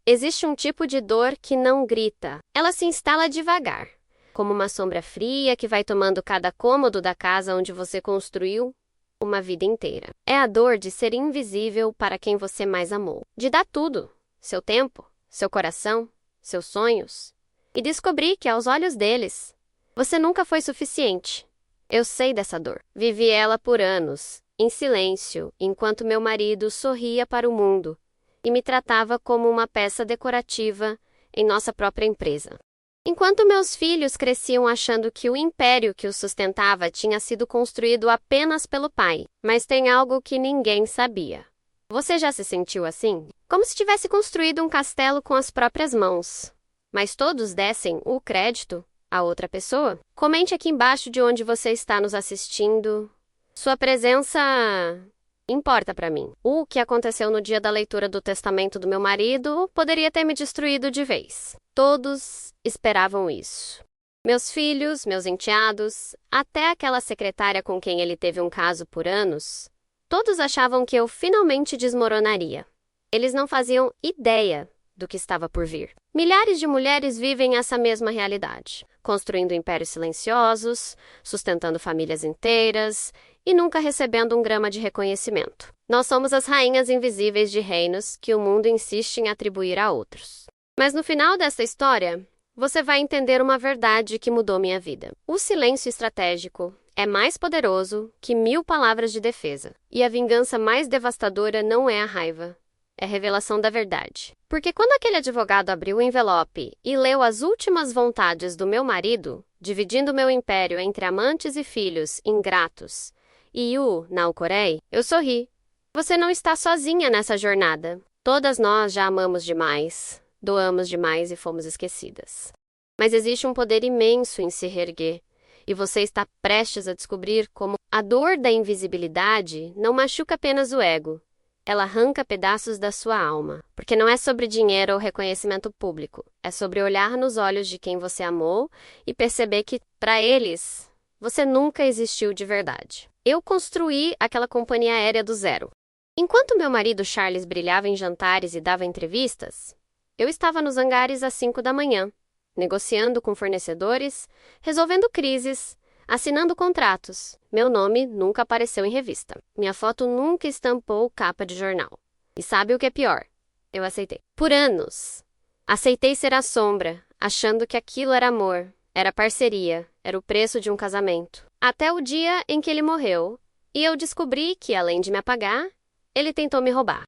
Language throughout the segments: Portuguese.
Existe um tipo de dor que não grita. Ela se instala devagar, como uma sombra fria que vai tomando cada cômodo da casa onde você construiu uma vida inteira. É a dor de ser invisível para quem você mais amou. De dar tudo, seu tempo, seu coração, seus sonhos, e descobrir que aos olhos deles, você nunca foi suficiente. Eu sei dessa dor. Vivi ela por anos, em silêncio, enquanto meu marido sorria para o mundo e me tratava como uma peça decorativa em nossa própria empresa. Enquanto meus filhos cresciam achando que o império que os sustentava tinha sido construído apenas pelo pai, mas tem algo que ninguém sabia. Você já se sentiu assim? Como se tivesse construído um castelo com as próprias mãos, mas todos dessem o crédito a outra pessoa? Comente aqui embaixo de onde você está nos assistindo. Sua presença importa para mim. O que aconteceu no dia da leitura do testamento do meu marido poderia ter me destruído de vez. Todos esperavam isso. Meus filhos, meus enteados, até aquela secretária com quem ele teve um caso por anos, todos achavam que eu finalmente desmoronaria. Eles não faziam ideia do que estava por vir. Milhares de mulheres vivem essa mesma realidade, construindo impérios silenciosos, sustentando famílias inteiras e nunca recebendo um grama de reconhecimento. Nós somos as rainhas invisíveis de reinos que o mundo insiste em atribuir a outros. Mas no final dessa história, você vai entender uma verdade que mudou minha vida. O silêncio estratégico é mais poderoso que 1000 palavras de defesa. E a vingança mais devastadora não é a raiva, é a revelação da verdade. Porque quando aquele advogado abriu o envelope e leu as últimas vontades do meu marido, dividindo meu império entre amantes e filhos ingratos, e o Naucorei, eu sorri. Você não está sozinha nessa jornada. Todas nós já amamos demais, doamos demais e fomos esquecidas. Mas existe um poder imenso em se reerguer, e você está prestes a descobrir como a dor da invisibilidade não machuca apenas o ego. Ela arranca pedaços da sua alma, porque não é sobre dinheiro ou reconhecimento público. É sobre olhar nos olhos de quem você amou e perceber que, para eles, você nunca existiu de verdade. Eu construí aquela companhia aérea do zero. Enquanto meu marido Charles brilhava em jantares e dava entrevistas, eu estava nos hangares às 5 da manhã, negociando com fornecedores, resolvendo crises, assinando contratos. Meu nome nunca apareceu em revista. Minha foto nunca estampou capa de jornal. E sabe o que é pior? Eu aceitei. Por anos. Aceitei ser a sombra, achando que aquilo era amor, era parceria, era o preço de um casamento. Até o dia em que ele morreu, e eu descobri que, além de me apagar, ele tentou me roubar.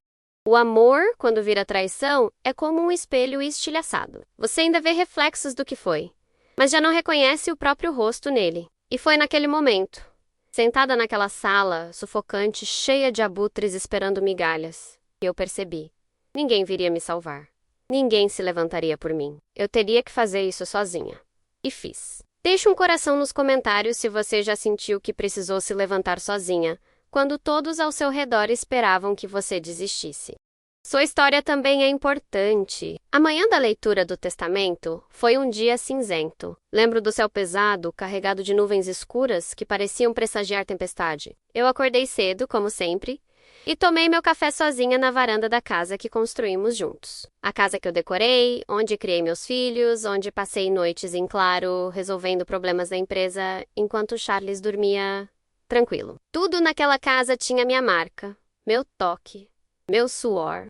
O amor, quando vira traição, é como um espelho estilhaçado. Você ainda vê reflexos do que foi, mas já não reconhece o próprio rosto nele. E foi naquele momento, sentada naquela sala sufocante, cheia de abutres esperando migalhas, que eu percebi. Ninguém viria me salvar. Ninguém se levantaria por mim. Eu teria que fazer isso sozinha. E fiz. Deixe um coração nos comentários se você já sentiu que precisou se levantar sozinha, quando todos ao seu redor esperavam que você desistisse. Sua história também é importante. A manhã da leitura do testamento foi um dia cinzento. Lembro do céu pesado, carregado de nuvens escuras que pareciam pressagiar tempestade. Eu acordei cedo, como sempre, e tomei meu café sozinha na varanda da casa que construímos juntos. A casa que eu decorei, onde criei meus filhos, onde passei noites em claro, resolvendo problemas da empresa, enquanto Charles dormia tranquilo. Tudo naquela casa tinha minha marca, meu toque, meu suor.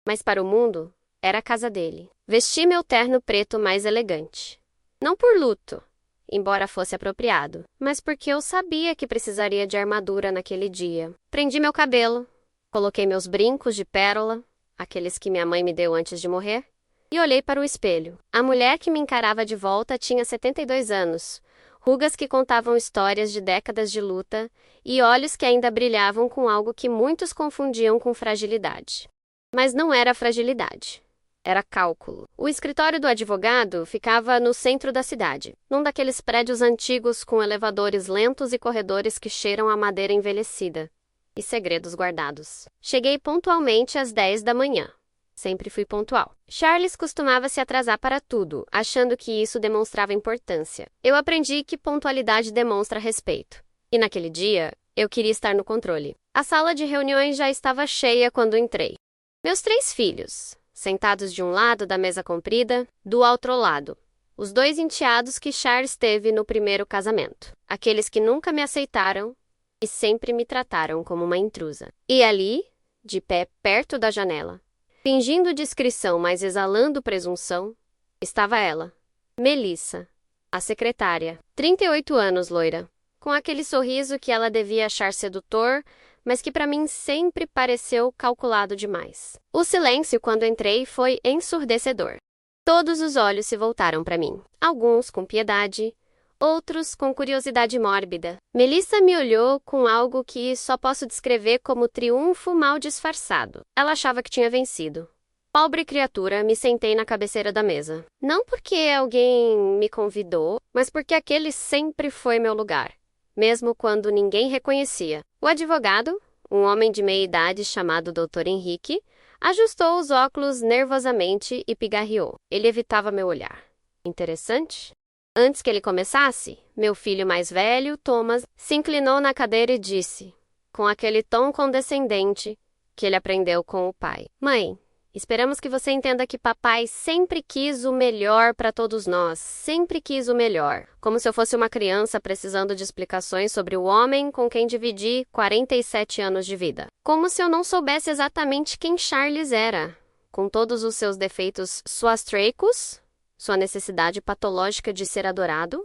Mas para o mundo, era a casa dele. Vesti meu terno preto mais elegante. Não por luto, embora fosse apropriado, mas porque eu sabia que precisaria de armadura naquele dia. Prendi meu cabelo, coloquei meus brincos de pérola, aqueles que minha mãe me deu antes de morrer, e olhei para o espelho. A mulher que me encarava de volta tinha 72 anos, rugas que contavam histórias de décadas de luta e olhos que ainda brilhavam com algo que muitos confundiam com fragilidade. Mas não era fragilidade. Era cálculo. O escritório do advogado ficava no centro da cidade, num daqueles prédios antigos com elevadores lentos e corredores que cheiram a madeira envelhecida e segredos guardados. Cheguei pontualmente às 10 da manhã. Sempre fui pontual. Charles costumava se atrasar para tudo, achando que isso demonstrava importância. Eu aprendi que pontualidade demonstra respeito. E naquele dia, eu queria estar no controle. A sala de reuniões já estava cheia quando entrei. Meus 3 filhos, sentados de um lado da mesa comprida, do outro lado. Os dois enteados que Charles teve no primeiro casamento. Aqueles que nunca me aceitaram e sempre me trataram como uma intrusa. E ali, de pé perto da janela, fingindo discrição, mas exalando presunção, estava ela, Melissa, a secretária. 38 anos, loira, com aquele sorriso que ela devia achar sedutor, mas que para mim sempre pareceu calculado demais. O silêncio quando entrei foi ensurdecedor. Todos os olhos se voltaram para mim, alguns com piedade, outros com curiosidade mórbida. Melissa me olhou com algo que só posso descrever como triunfo mal disfarçado. Ela achava que tinha vencido. Pobre criatura, me sentei na cabeceira da mesa. Não porque alguém me convidou, mas porque aquele sempre foi meu lugar, mesmo quando ninguém reconhecia. O advogado, um homem de meia idade chamado Dr. Henrique, ajustou os óculos nervosamente e pigarreou. Ele evitava meu olhar. Interessante? Antes que ele começasse, meu filho mais velho, Thomas, se inclinou na cadeira e disse, com aquele tom condescendente que ele aprendeu com o pai: Mãe, esperamos que você entenda que papai sempre quis o melhor para todos nós, sempre quis o melhor. Como se eu fosse uma criança precisando de explicações sobre o homem com quem dividi 47 anos de vida. Como se eu não soubesse exatamente quem Charles era, com todos os seus defeitos suastraicos, sua necessidade patológica de ser adorado.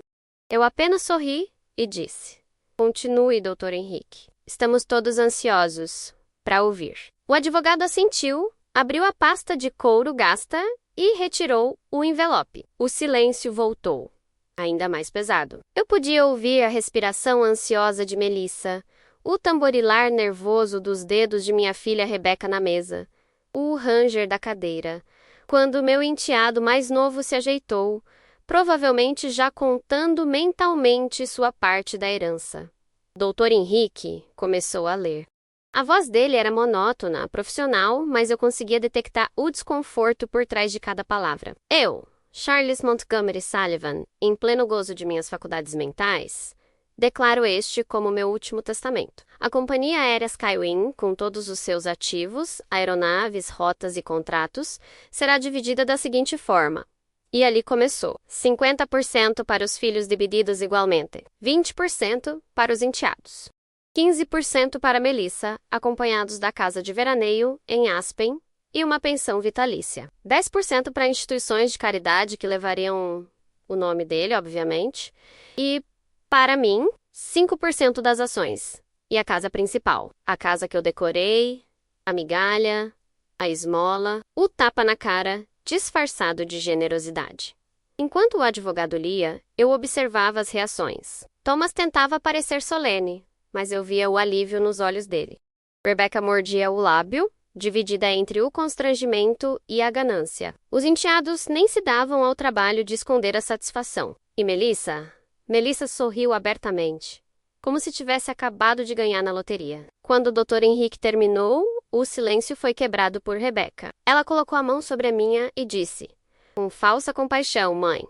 Eu apenas sorri e disse: Continue, Dr. Henrique. Estamos todos ansiosos para ouvir. O advogado assentiu, abriu a pasta de couro gasta e retirou o envelope. O silêncio voltou, ainda mais pesado. Eu podia ouvir a respiração ansiosa de Melissa, o tamborilar nervoso dos dedos de minha filha Rebecca na mesa, o ranger da cadeira, quando meu enteado mais novo se ajeitou, provavelmente já contando mentalmente sua parte da herança. Dr. Henrique começou a ler. A voz dele era monótona, profissional, mas eu conseguia detectar o desconforto por trás de cada palavra. Eu, Charles Montgomery Sullivan, em pleno gozo de minhas faculdades mentais, declaro este como meu último testamento. A companhia aérea Skywing, com todos os seus ativos, aeronaves, rotas e contratos, será dividida da seguinte forma. E ali começou. 50% para os filhos divididos igualmente. 20% para os enteados. 15% para Melissa, acompanhados da casa de veraneio em Aspen e uma pensão vitalícia. 10% para instituições de caridade que levariam o nome dele, obviamente. E, para mim, 5% das ações. E a casa principal. A casa que eu decorei, a migalha, a esmola, o tapa na cara, disfarçado de generosidade. Enquanto o advogado lia, eu observava as reações. Thomas tentava parecer solene, mas eu via o alívio nos olhos dele. Rebecca mordia o lábio, dividida entre o constrangimento e a ganância. Os enteados nem se davam ao trabalho de esconder a satisfação. E Melissa? Melissa sorriu abertamente, como se tivesse acabado de ganhar na loteria. Quando o Dr. Henrique terminou, o silêncio foi quebrado por Rebecca. Ela colocou a mão sobre a minha e disse, com falsa compaixão, mãe,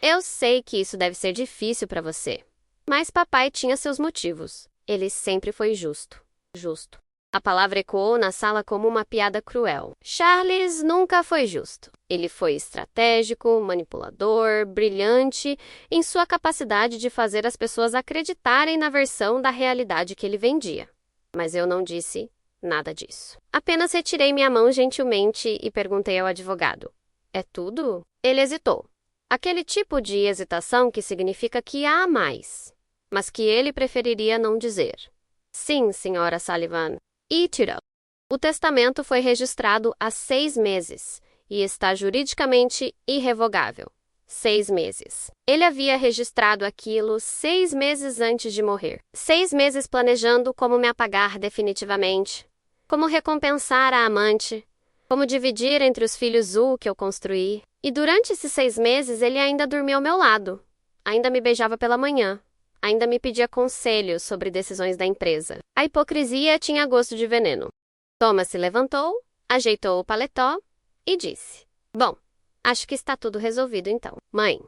eu sei que isso deve ser difícil para você, mas papai tinha seus motivos. Ele sempre foi justo. Justo. A palavra ecoou na sala como uma piada cruel. Charles nunca foi justo. Ele foi estratégico, manipulador, brilhante em sua capacidade de fazer as pessoas acreditarem na versão da realidade que ele vendia. Mas eu não disse nada disso. Apenas retirei minha mão gentilmente e perguntei ao advogado. É tudo? Ele hesitou. Aquele tipo de hesitação que significa que há mais, mas que ele preferiria não dizer. Sim, senhora Sullivan. E tirou. O testamento foi registrado há 6 meses e está juridicamente irrevogável. 6 meses. Ele havia registrado aquilo 6 meses antes de morrer. 6 meses planejando como me apagar definitivamente, como recompensar a amante, como dividir entre os filhos o que eu construí. E durante esses 6 meses ele ainda dormia ao meu lado, ainda me beijava pela manhã. Ainda me pedia conselhos sobre decisões da empresa. A hipocrisia tinha gosto de veneno. Thomas se levantou, ajeitou o paletó e disse, bom, acho que está tudo resolvido então. Mãe,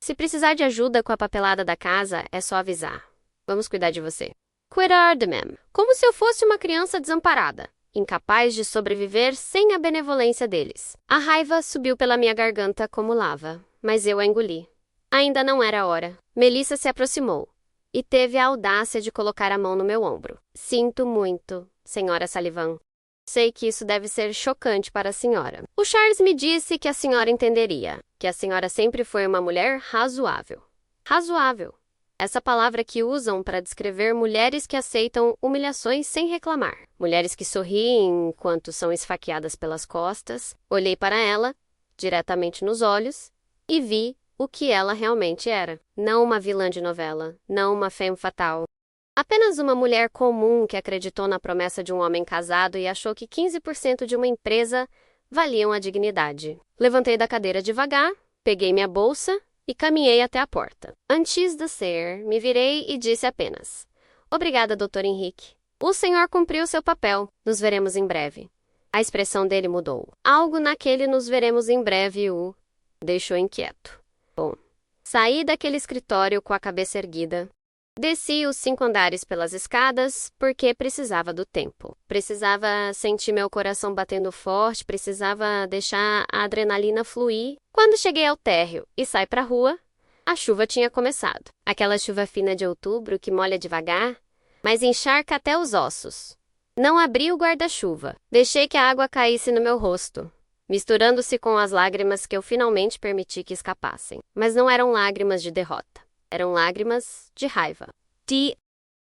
se precisar de ajuda com a papelada da casa, é só avisar. Vamos cuidar de você. Cuidar de mim. Como se eu fosse uma criança desamparada. incapaz de sobreviver sem a benevolência deles. A raiva subiu pela minha garganta como lava, mas eu a engoli. Ainda não era hora. Melissa se aproximou e teve a audácia de colocar a mão no meu ombro. Sinto muito, senhora Sullivan. Sei que isso deve ser chocante para a senhora. O Charles me disse que a senhora entenderia, que a senhora sempre foi uma mulher razoável. Razoável. Essa palavra que usam para descrever mulheres que aceitam humilhações sem reclamar. Mulheres que sorriem enquanto são esfaqueadas pelas costas. Olhei para ela, diretamente nos olhos, e vi o que ela realmente era. Não uma vilã de novela, não uma femme fatale. Apenas uma mulher comum que acreditou na promessa de um homem casado e achou que 15% de uma empresa valiam a dignidade. Levantei da cadeira devagar, peguei minha bolsa e caminhei até a porta. Antes de sair, me virei e disse apenas: "Obrigada, Dr. Henrique. O senhor cumpriu seu papel. Nos veremos em breve." A expressão dele mudou. Algo naquele "nos veremos em breve" o deixou inquieto. Bom, saí daquele escritório com a cabeça erguida. Desci os 5 andares pelas escadas, porque precisava do tempo. Precisava sentir meu coração batendo forte, precisava deixar a adrenalina fluir. Quando cheguei ao térreo e saí para a rua, a chuva tinha começado. Aquela chuva fina de outubro que molha devagar, mas encharca até os ossos. Não abri o guarda-chuva. Deixei que a água caísse no meu rosto, misturando-se com as lágrimas que eu finalmente permiti que escapassem. Mas não eram lágrimas de derrota. Eram lágrimas de raiva. De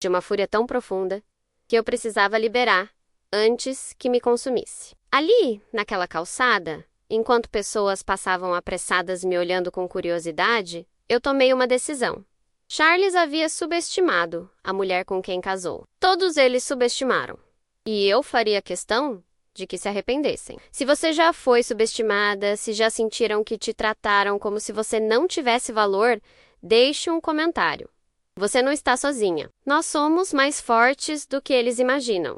uma fúria tão profunda que eu precisava liberar antes que me consumisse. Ali, naquela calçada, enquanto pessoas passavam apressadas me olhando com curiosidade, eu tomei uma decisão. Charles havia subestimado a mulher com quem casou. Todos eles subestimaram. E eu faria questão de que se arrependessem. Se você já foi subestimada, se já sentiram que te trataram como se você não tivesse valor, deixe um comentário. Você não está sozinha. Nós somos mais fortes do que eles imaginam.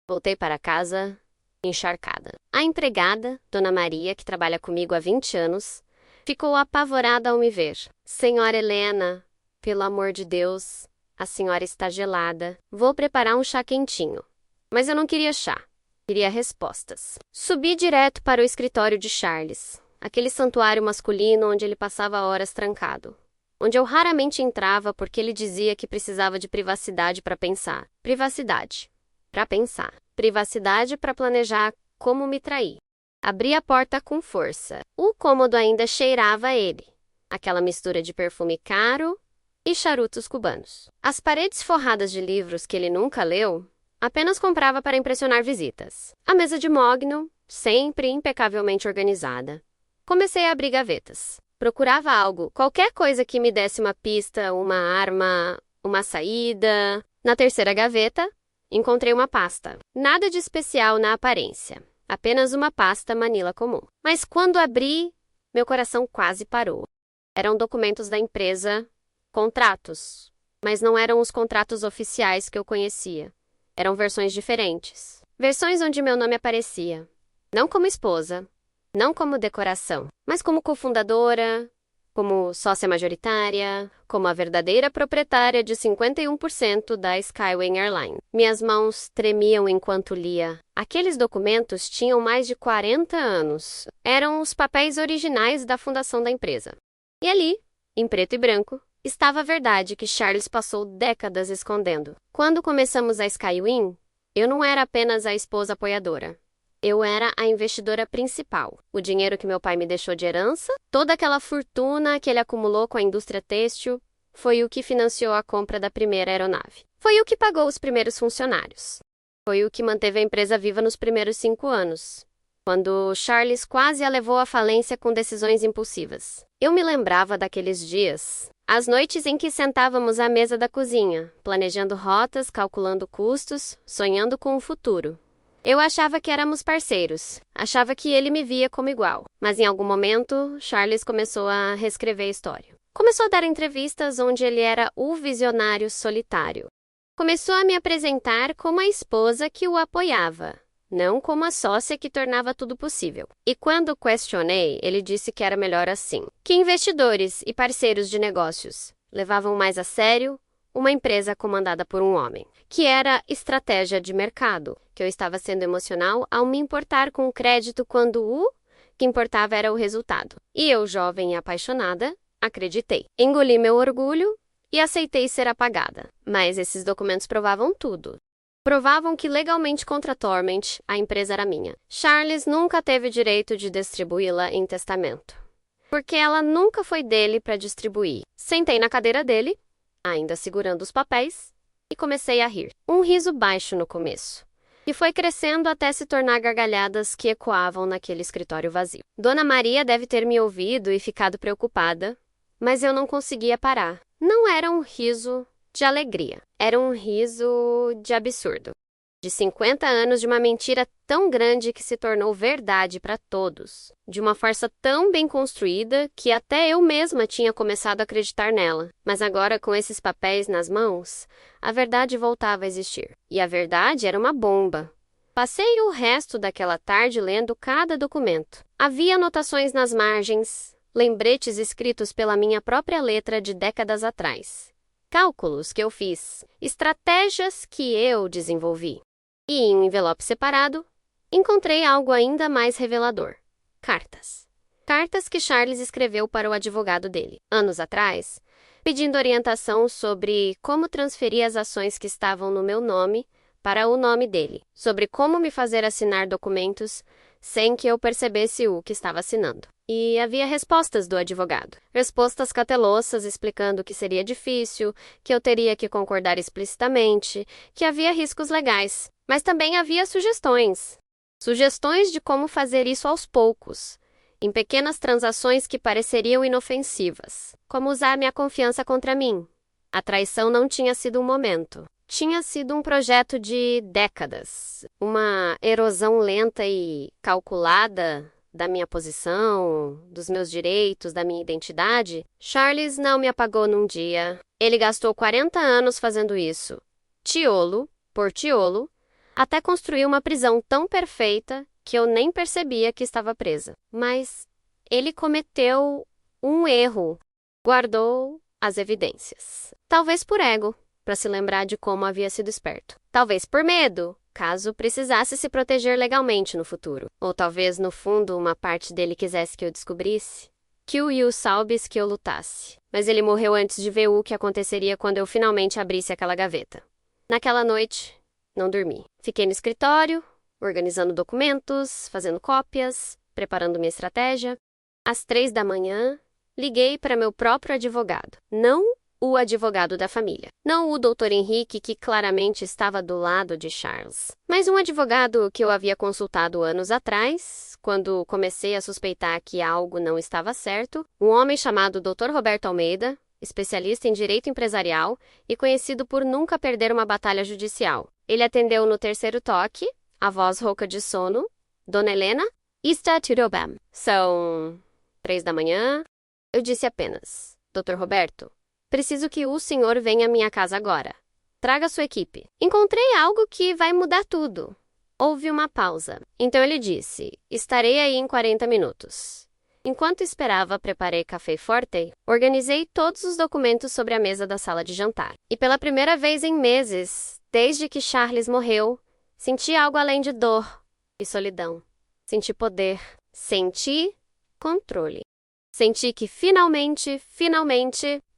Voltei para casa, encharcada. A empregada, Dona Maria, que trabalha comigo há 20 anos, ficou apavorada ao me ver. "Senhora Helena, pelo amor de Deus, a senhora está gelada. Vou preparar um chá quentinho." Mas eu não queria chá. Queria respostas. Subi direto para o escritório de Charles, aquele santuário masculino onde ele passava horas trancado. Onde eu raramente entrava porque ele dizia que precisava de privacidade para pensar. Privacidade para pensar. Privacidade para planejar como me trair. Abri a porta com força. O cômodo ainda cheirava a ele. Aquela mistura de perfume caro e charutos cubanos. As paredes forradas de livros que ele nunca leu, apenas comprava para impressionar visitas. A mesa de mogno, sempre impecavelmente organizada. Comecei a abrir gavetas. Procurava algo, qualquer coisa que me desse uma pista, uma arma, uma saída. Na terceira gaveta, encontrei uma pasta. Nada de especial na aparência. Apenas uma pasta Manila comum. Mas quando abri, meu coração quase parou. Eram documentos da empresa, contratos. Mas não eram os contratos oficiais que eu conhecia. Eram versões diferentes. Versões onde meu nome aparecia. Não como esposa. Não como decoração, mas como cofundadora, como sócia majoritária, como a verdadeira proprietária de 51% da Skyway Airlines. Minhas mãos tremiam enquanto lia. Aqueles documentos tinham mais de 40 anos. Eram os papéis originais da fundação da empresa. E ali, em preto e branco, estava a verdade que Charles passou décadas escondendo. Quando começamos a Skyway, eu não era apenas a esposa apoiadora. Eu era a investidora principal. O dinheiro que meu pai me deixou de herança, toda aquela fortuna que ele acumulou com a indústria têxtil, foi o que financiou a compra da primeira aeronave. Foi o que pagou os primeiros funcionários. Foi o que manteve a empresa viva nos primeiros 5 anos, quando Charles quase a levou à falência com decisões impulsivas. Eu me lembrava daqueles dias, as noites em que sentávamos à mesa da cozinha, planejando rotas, calculando custos, sonhando com o futuro. Eu achava que éramos parceiros, achava que ele me via como igual. Mas em algum momento, Charles começou a reescrever a história. Começou a dar entrevistas onde ele era o visionário solitário. Começou a me apresentar como a esposa que o apoiava, não como a sócia que tornava tudo possível. E quando questionei, ele disse que era melhor assim. Que investidores e parceiros de negócios levavam mais a sério uma empresa comandada por um homem, que era estratégia de mercado, que eu estava sendo emocional ao me importar com o crédito quando o que importava era o resultado. E eu, jovem e apaixonada, acreditei. Engoli meu orgulho e aceitei ser apagada. Mas esses documentos provavam tudo. Provavam que legalmente contra Torment, a empresa era minha. Charles nunca teve direito de distribuí-la em testamento, porque ela nunca foi dele para distribuir. Sentei na cadeira dele, ainda segurando os papéis, e comecei a rir. Um riso baixo no começo, e foi crescendo até se tornar gargalhadas que ecoavam naquele escritório vazio. Dona Maria deve ter me ouvido e ficado preocupada, mas eu não conseguia parar. Não era um riso de alegria, era um riso de absurdo. De 50 anos de uma mentira tão grande que se tornou verdade para todos. De uma farsa tão bem construída que até eu mesma tinha começado a acreditar nela. Mas agora, com esses papéis nas mãos, a verdade voltava a existir. E a verdade era uma bomba. Passei o resto daquela tarde lendo cada documento. Havia anotações nas margens, lembretes escritos pela minha própria letra de décadas atrás. Cálculos que eu fiz, estratégias que eu desenvolvi. E em um envelope separado, encontrei algo ainda mais revelador. Cartas. Cartas que Charles escreveu para o advogado dele, anos atrás, pedindo orientação sobre como transferir as ações que estavam no meu nome para o nome dele, sobre como me fazer assinar documentos sem que eu percebesse o que estava assinando. E havia respostas do advogado. Respostas cautelosas explicando que seria difícil, que eu teria que concordar explicitamente, que havia riscos legais. Mas também havia sugestões. Sugestões de como fazer isso aos poucos, em pequenas transações que pareceriam inofensivas. Como usar minha confiança contra mim. A traição não tinha sido um momento. Tinha sido um projeto de décadas. Uma erosão lenta e calculada da minha posição, dos meus direitos, da minha identidade. Charles não me apagou num dia. Ele gastou 40 anos fazendo isso. Tiolo por tiolo, até construir uma prisão tão perfeita que eu nem percebia que estava presa. Mas ele cometeu um erro. Guardou as evidências. Talvez por ego, para se lembrar de como havia sido esperto. Talvez por medo, caso precisasse se proteger legalmente no futuro. Ou talvez, no fundo, uma parte dele quisesse que eu descobrisse. Que o Will soubesse que eu lutasse. Mas ele morreu antes de ver o que aconteceria quando eu finalmente abrisse aquela gaveta. Naquela noite, não dormi. Fiquei no escritório, organizando documentos, fazendo cópias, preparando minha estratégia. Às 3 da manhã, liguei para meu próprio advogado. Não o advogado da família. Não o Dr. Henrique, que claramente estava do lado de Charles. Mas um advogado que eu havia consultado anos atrás, quando comecei a suspeitar que algo não estava certo. Um homem chamado Dr. Roberto Almeida, especialista em direito empresarial e conhecido por nunca perder uma batalha judicial. Ele atendeu no terceiro toque, a voz rouca de sono. Dona Helena, está tudo bem. São 3 da manhã. Eu disse apenas, Dr. Roberto, preciso que o senhor venha à minha casa agora. Traga sua equipe. Encontrei algo que vai mudar tudo. Houve uma pausa. Então ele disse, estarei aí em 40 minutos. Enquanto esperava, preparei café forte, organizei todos os documentos sobre a mesa da sala de jantar. E pela primeira vez em meses, desde que Charles morreu, senti algo além de dor e solidão. Senti poder. Senti controle. Senti que finalmente,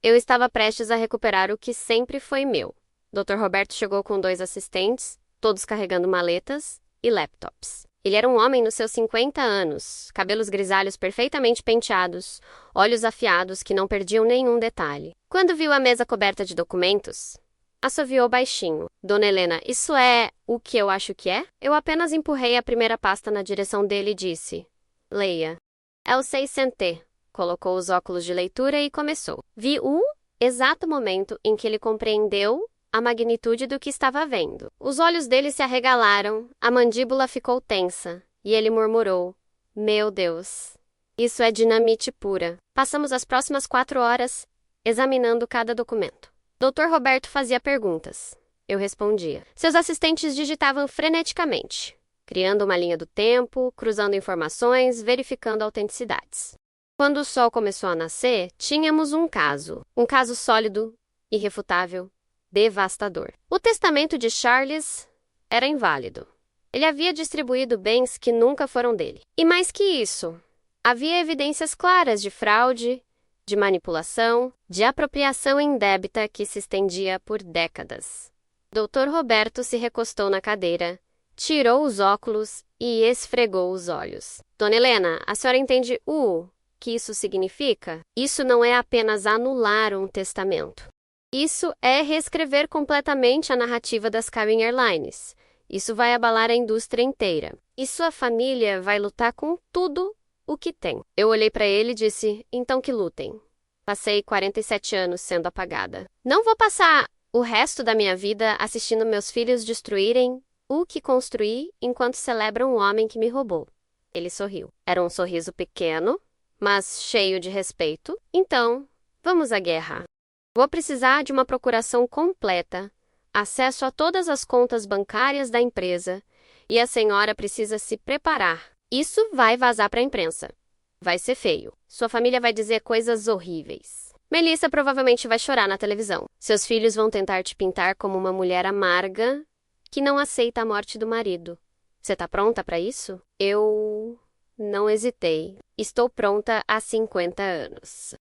eu estava prestes a recuperar o que sempre foi meu. Dr. Roberto chegou com 2 assistentes, todos carregando maletas e laptops. Ele era um homem nos seus 50 anos, cabelos grisalhos perfeitamente penteados, olhos afiados que não perdiam nenhum detalhe. Quando viu a mesa coberta de documentos, assoviou baixinho. Dona Helena, isso é o que eu acho que é? Eu apenas empurrei a primeira pasta na direção dele e disse, leia. É o 600T. Colocou os óculos de leitura e começou. Vi o exato momento em que ele compreendeu a magnitude do que estava vendo. Os olhos dele se arregalaram, a mandíbula ficou tensa, e ele murmurou, meu Deus, isso é dinamite pura. Passamos as próximas 4 horas examinando cada documento. Dr. Roberto fazia perguntas. Eu respondia. Seus assistentes digitavam freneticamente, criando uma linha do tempo, cruzando informações, verificando autenticidades. Quando o sol começou a nascer, tínhamos um caso sólido, irrefutável, devastador. O testamento de Charles era inválido. Ele havia distribuído bens que nunca foram dele. E mais que isso, havia evidências claras de fraude, de manipulação, de apropriação indébita que se estendia por décadas. Dr. Roberto se recostou na cadeira, tirou os óculos e esfregou os olhos. Dona Helena, a senhora entende o que isso significa? Isso não é apenas anular um testamento. Isso é reescrever completamente a narrativa das Caribbean Airlines. Isso vai abalar a indústria inteira. E sua família vai lutar com tudo o que tem. Eu olhei para ele e disse, então que lutem. Passei 47 anos sendo apagada. Não vou passar o resto da minha vida assistindo meus filhos destruírem o que construí enquanto celebram um homem que me roubou. Ele sorriu. Era um sorriso pequeno, mas cheio de respeito. Então, vamos à guerra. Vou precisar de uma procuração completa, acesso a todas as contas bancárias da empresa, e a senhora precisa se preparar. Isso vai vazar para a imprensa. Vai ser feio. Sua família vai dizer coisas horríveis. Melissa provavelmente vai chorar na televisão. Seus filhos vão tentar te pintar como uma mulher amarga que não aceita a morte do marido. Você tá pronta para isso? Eu não hesitei. Estou pronta há 50 anos.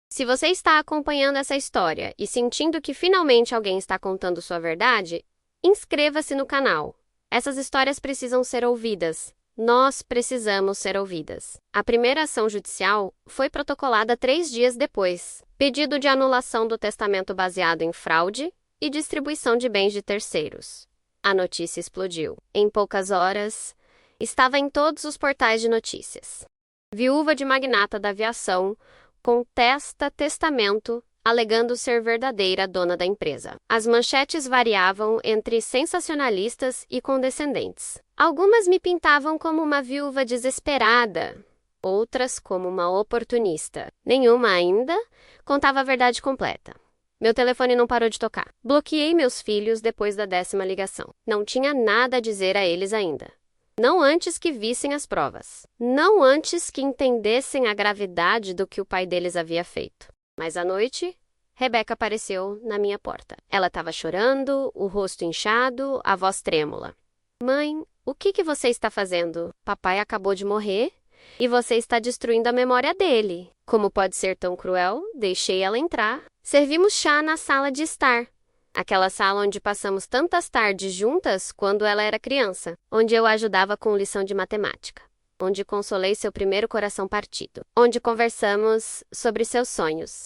Se você está acompanhando essa história e sentindo que finalmente alguém está contando sua verdade, inscreva-se no canal. Essas histórias precisam ser ouvidas. Nós precisamos ser ouvidas. A primeira ação judicial foi protocolada 3 dias depois. Pedido de anulação do testamento baseado em fraude e distribuição de bens de terceiros. A notícia explodiu. Em poucas horas, estava em todos os portais de notícias. Viúva de magnata da aviação contesta testamento, alegando ser verdadeira dona da empresa. As manchetes variavam entre sensacionalistas e condescendentes. Algumas me pintavam como uma viúva desesperada, outras como uma oportunista. Nenhuma ainda contava a verdade completa. Meu telefone não parou de tocar. Bloqueei meus filhos depois da 10ª ligação. Não tinha nada a dizer a eles ainda. Não antes que vissem as provas. Não antes que entendessem a gravidade do que o pai deles havia feito. Mas à noite, Rebeca apareceu na minha porta. Ela estava chorando, o rosto inchado, a voz trêmula. Mãe, o que você está fazendo? Papai acabou de morrer e você está destruindo a memória dele. Como pode ser tão cruel? Deixei ela entrar. Servimos chá na sala de estar. Aquela sala onde passamos tantas tardes juntas quando ela era criança, onde eu ajudava com lição de matemática, onde consolei seu primeiro coração partido, onde conversamos sobre seus sonhos.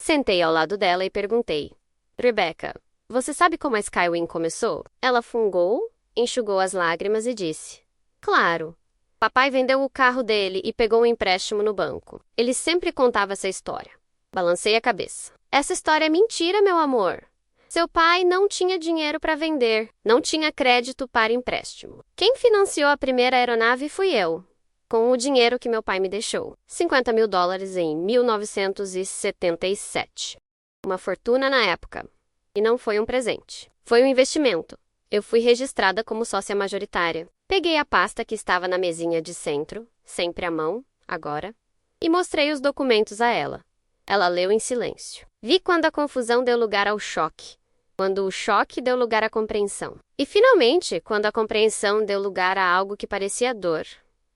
Sentei ao lado dela e perguntei, Rebecca, você sabe como a Skywing começou? Ela fungou, enxugou as lágrimas e disse, claro. Papai vendeu o carro dele e pegou um empréstimo no banco. Ele sempre contava essa história. Balancei a cabeça. Essa história é mentira, meu amor. Seu pai não tinha dinheiro para vender, não tinha crédito para empréstimo. Quem financiou a primeira aeronave fui eu, com o dinheiro que meu pai me deixou. $50 mil em 1977. Uma fortuna na época. E não foi um presente. Foi um investimento. Eu fui registrada como sócia majoritária. Peguei a pasta que estava na mesinha de centro, sempre à mão, agora, e mostrei os documentos a ela. Ela leu em silêncio. Vi quando a confusão deu lugar ao choque. Quando o choque deu lugar à compreensão. E, finalmente, quando a compreensão deu lugar a algo que parecia dor.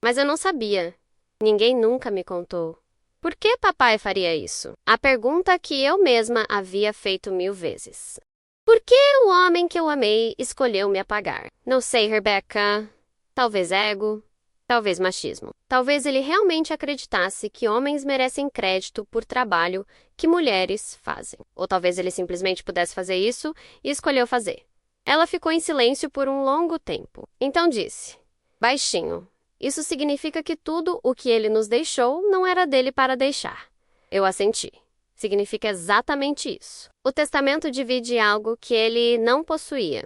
Mas eu não sabia. Ninguém nunca me contou. Por que papai faria isso? A pergunta que eu mesma havia feito 1000 vezes. Por que o homem que eu amei escolheu me apagar? Não sei, Rebecca. Talvez ego. Talvez machismo. Talvez ele realmente acreditasse que homens merecem crédito por trabalho que mulheres fazem. Ou talvez ele simplesmente pudesse fazer isso e escolheu fazer. Ela ficou em silêncio por um longo tempo. Então disse, baixinho, isso significa que tudo o que ele nos deixou não era dele para deixar. Eu assenti. Significa exatamente isso. O testamento divide algo que ele não possuía.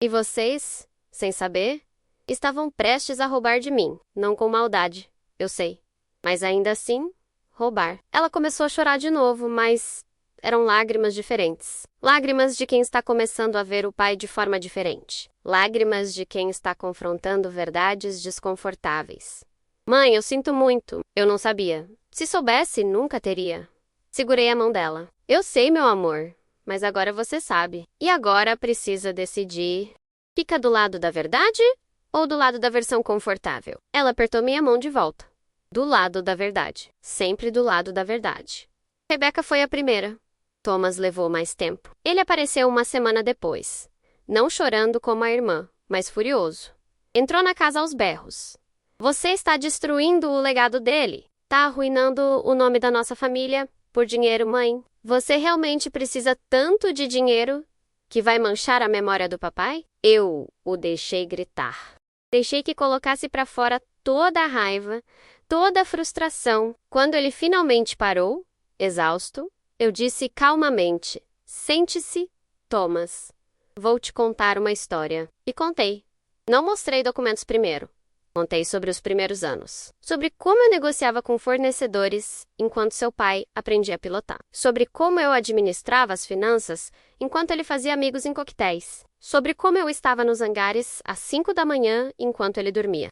E vocês, sem saber, estavam prestes a roubar de mim, não com maldade, eu sei. Mas ainda assim, roubar. Ela começou a chorar de novo, mas eram lágrimas diferentes. Lágrimas de quem está começando a ver o pai de forma diferente. Lágrimas de quem está confrontando verdades desconfortáveis. Mãe, eu sinto muito. Eu não sabia. Se soubesse, nunca teria. Segurei a mão dela. Eu sei, meu amor. mas agora você sabe. E agora precisa decidir. Fica do lado da verdade ou do lado da versão confortável? Ela apertou minha mão de volta. Do lado da verdade. Sempre do lado da verdade. Rebecca foi a primeira. Thomas levou mais tempo. Ele apareceu uma semana depois. Não chorando como a irmã, mas furioso. Entrou na casa aos berros. Você está destruindo o legado dele. Tá arruinando o nome da nossa família por dinheiro, mãe. Você realmente precisa tanto de dinheiro que vai manchar a memória do papai? Eu o deixei gritar. Deixei que colocasse para fora toda a raiva, toda a frustração. Quando ele finalmente parou, exausto, eu disse calmamente: sente-se, Thomas. Vou te contar uma história. E contei. Não mostrei documentos primeiro. Contei sobre os primeiros anos. Sobre como eu negociava com fornecedores enquanto seu pai aprendia a pilotar. Sobre como eu administrava as finanças enquanto ele fazia amigos em coquetéis. Sobre como eu estava nos hangares às 5 da manhã enquanto ele dormia.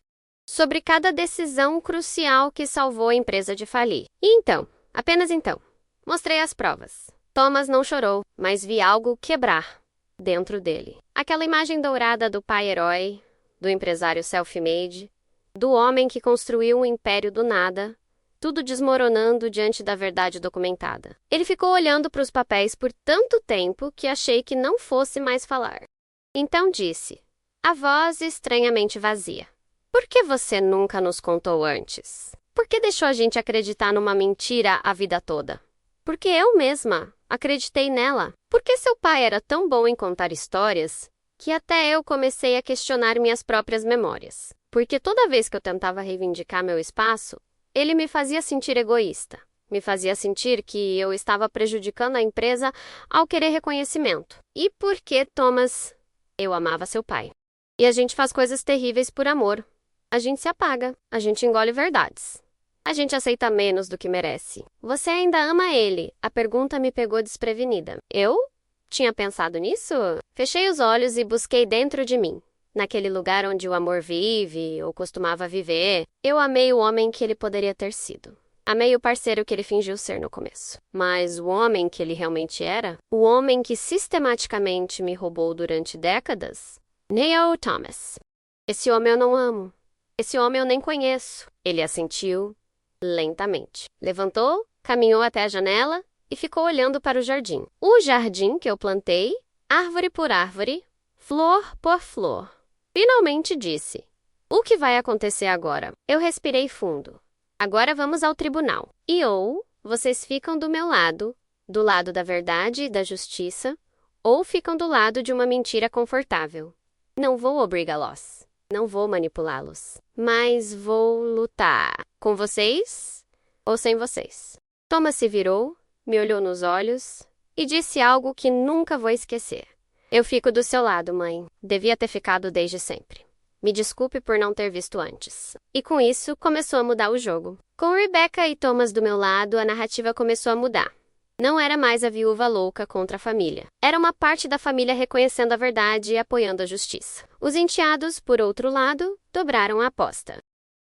Sobre cada decisão crucial que salvou a empresa de falir. E então, apenas então, mostrei as provas. Thomas não chorou, mas vi algo quebrar dentro dele. Aquela imagem dourada do pai herói, do empresário self-made, do homem que construiu um império do nada, tudo desmoronando diante da verdade documentada. Ele ficou olhando para os papéis por tanto tempo que achei que não fosse mais falar. Então disse, a voz estranhamente vazia: por que você nunca nos contou antes? Por que deixou a gente acreditar numa mentira a vida toda? Porque eu mesma acreditei nela. Porque seu pai era tão bom em contar histórias que até eu comecei a questionar minhas próprias memórias. Porque toda vez que eu tentava reivindicar meu espaço, ele me fazia sentir egoísta. Me fazia sentir que eu estava prejudicando a empresa ao querer reconhecimento. E por que, Thomas? Eu amava seu pai. E a gente faz coisas terríveis por amor. A gente se apaga, a gente engole verdades. A gente aceita menos do que merece. Você ainda ama ele? A pergunta me pegou desprevenida. Eu? Tinha pensado nisso? Fechei os olhos e busquei dentro de mim. Naquele lugar onde o amor vive, ou costumava viver, eu amei o homem que ele poderia ter sido. Amei o parceiro que ele fingiu ser no começo. Mas o homem que ele realmente era? O homem que sistematicamente me roubou durante décadas? Neil Thomas. Esse homem eu não amo. Esse homem eu nem conheço. Ele assentiu lentamente. Levantou, caminhou até a janela e ficou olhando para o jardim. O jardim que eu plantei, árvore por árvore, flor por flor. Finalmente disse: o que vai acontecer agora? Eu respirei fundo. Agora vamos ao tribunal. E ou vocês ficam do meu lado, do lado da verdade e da justiça, ou ficam do lado de uma mentira confortável. Não vou obrigá-los. Não vou manipulá-los. Mas vou lutar. Com vocês ou sem vocês? Thomas se virou, me olhou nos olhos e disse algo que nunca vou esquecer. Eu fico do seu lado, mãe. Devia ter ficado desde sempre. Me desculpe por não ter visto antes. E com isso, começou a mudar o jogo. Com Rebecca e Thomas do meu lado, a narrativa começou a mudar. Não era mais a viúva louca contra a família. Era uma parte da família reconhecendo a verdade e apoiando a justiça. Os enteados, por outro lado, dobraram a aposta.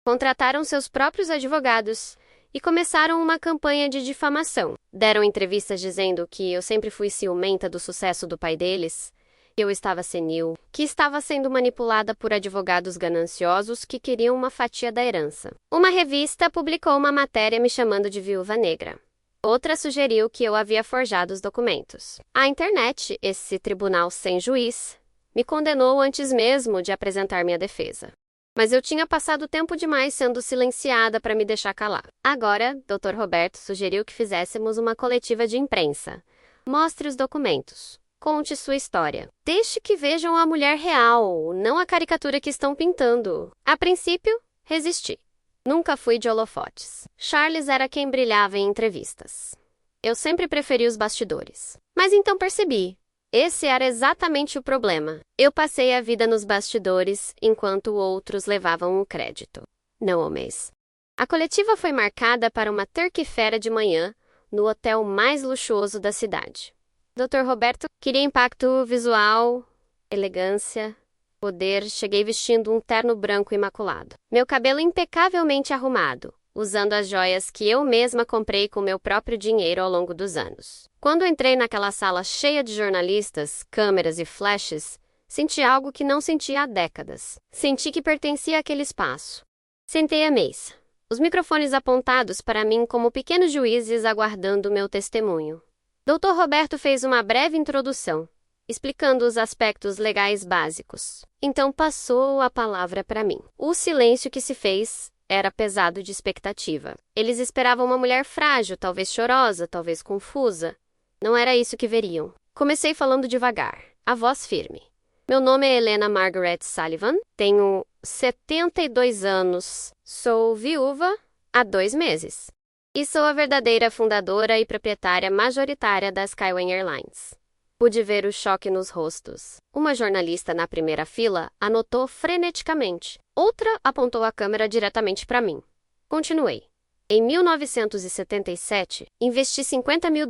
Contrataram seus próprios advogados e começaram uma campanha de difamação. Deram entrevistas dizendo que eu sempre fui ciumenta do sucesso do pai deles, que eu estava senil, que estava sendo manipulada por advogados gananciosos que queriam uma fatia da herança. Uma revista publicou uma matéria me chamando de viúva negra. Outra sugeriu que eu havia forjado os documentos. A internet, esse tribunal sem juiz, me condenou antes mesmo de apresentar minha defesa. Mas eu tinha passado tempo demais sendo silenciada para me deixar calar. Agora, Dr. Roberto sugeriu que fizéssemos uma coletiva de imprensa. Mostre os documentos. Conte sua história. Deixe que vejam a mulher real, não a caricatura que estão pintando. A princípio, resisti. Nunca fui de holofotes. Charles era quem brilhava em entrevistas. Eu sempre preferi os bastidores. Mas então percebi. Esse era exatamente o problema. Eu passei a vida nos bastidores, enquanto outros levavam o crédito. Não, homens. A coletiva foi marcada para uma terça-feira de manhã, no hotel mais luxuoso da cidade. Dr. Roberto queria impacto visual, elegância, poder. Cheguei vestindo um terno branco imaculado. Meu cabelo impecavelmente arrumado, usando as joias que eu mesma comprei com meu próprio dinheiro ao longo dos anos. Quando entrei naquela sala cheia de jornalistas, câmeras e flashes, senti algo que não sentia há décadas. Senti que pertencia àquele espaço. Sentei à mesa, os microfones apontados para mim como pequenos juízes aguardando meu testemunho. Dr. Roberto fez uma breve introdução, explicando os aspectos legais básicos. Então passou a palavra para mim. O silêncio que se fez era pesado de expectativa. Eles esperavam uma mulher frágil, talvez chorosa, talvez confusa. Não era isso que veriam. Comecei falando devagar, a voz firme. Meu nome é Helena Margaret Sullivan, tenho 72 anos, sou viúva há 2 meses. E sou a verdadeira fundadora e proprietária majoritária da Skyway Airlines. Pude ver o choque nos rostos. Uma jornalista na primeira fila anotou freneticamente. Outra apontou a câmera diretamente para mim. Continuei. Em 1977, investi $50 mil,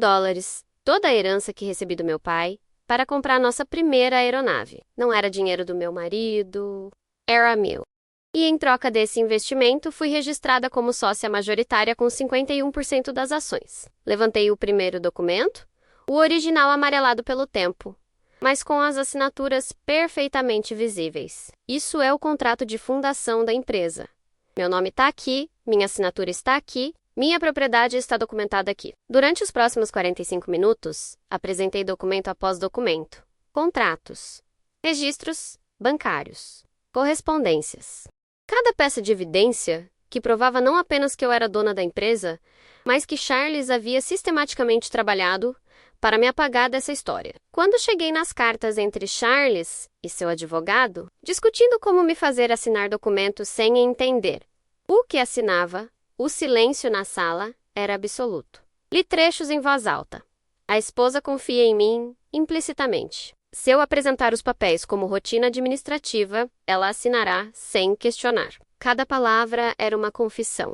toda a herança que recebi do meu pai, para comprar nossa primeira aeronave. Não era dinheiro do meu marido, era meu. E em troca desse investimento, fui registrada como sócia majoritária com 51% das ações. Levantei o primeiro documento, o original amarelado pelo tempo, mas com as assinaturas perfeitamente visíveis. Isso é o contrato de fundação da empresa. Meu nome está aqui, minha assinatura está aqui, minha propriedade está documentada aqui. Durante os próximos 45 minutos, apresentei documento após documento. Contratos, registros bancários, correspondências. Cada peça de evidência que provava não apenas que eu era dona da empresa, mas que Charles havia sistematicamente trabalhado para me apagar dessa história. Quando cheguei nas cartas entre Charles e seu advogado, discutindo como me fazer assinar documentos sem entender o que assinava, o silêncio na sala era absoluto. Li trechos em voz alta. A esposa confia em mim implicitamente. Se eu apresentar os papéis como rotina administrativa, ela assinará sem questionar. Cada palavra era uma confissão.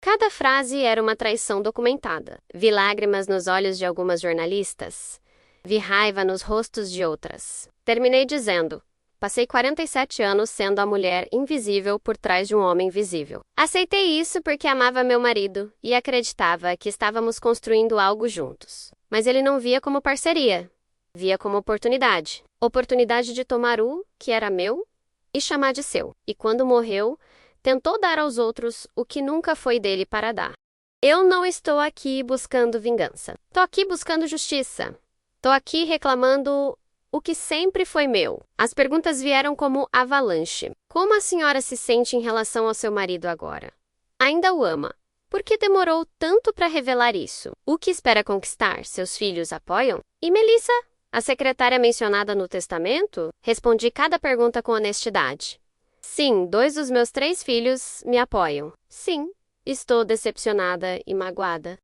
Cada frase era uma traição documentada. Vi lágrimas nos olhos de algumas jornalistas. Vi raiva nos rostos de outras. Terminei dizendo: passei 47 anos sendo a mulher invisível por trás de um homem visível. Aceitei isso porque amava meu marido e acreditava que estávamos construindo algo juntos. Mas ele não via como parceria. Via como oportunidade. Oportunidade de tomar o que era meu e chamar de seu. E quando morreu, tentou dar aos outros o que nunca foi dele para dar. Eu não estou aqui buscando vingança. Estou aqui buscando justiça. Estou aqui reclamando o que sempre foi meu. As perguntas vieram como avalanche. Como a senhora se sente em relação ao seu marido agora? Ainda o ama? Por que demorou tanto para revelar isso? O que espera conquistar? Seus filhos apoiam? E Melissa? A secretária mencionada no testamento? Respondi cada pergunta com honestidade. Sim, 2 dos meus 3 filhos me apoiam. Sim, estou decepcionada e magoada.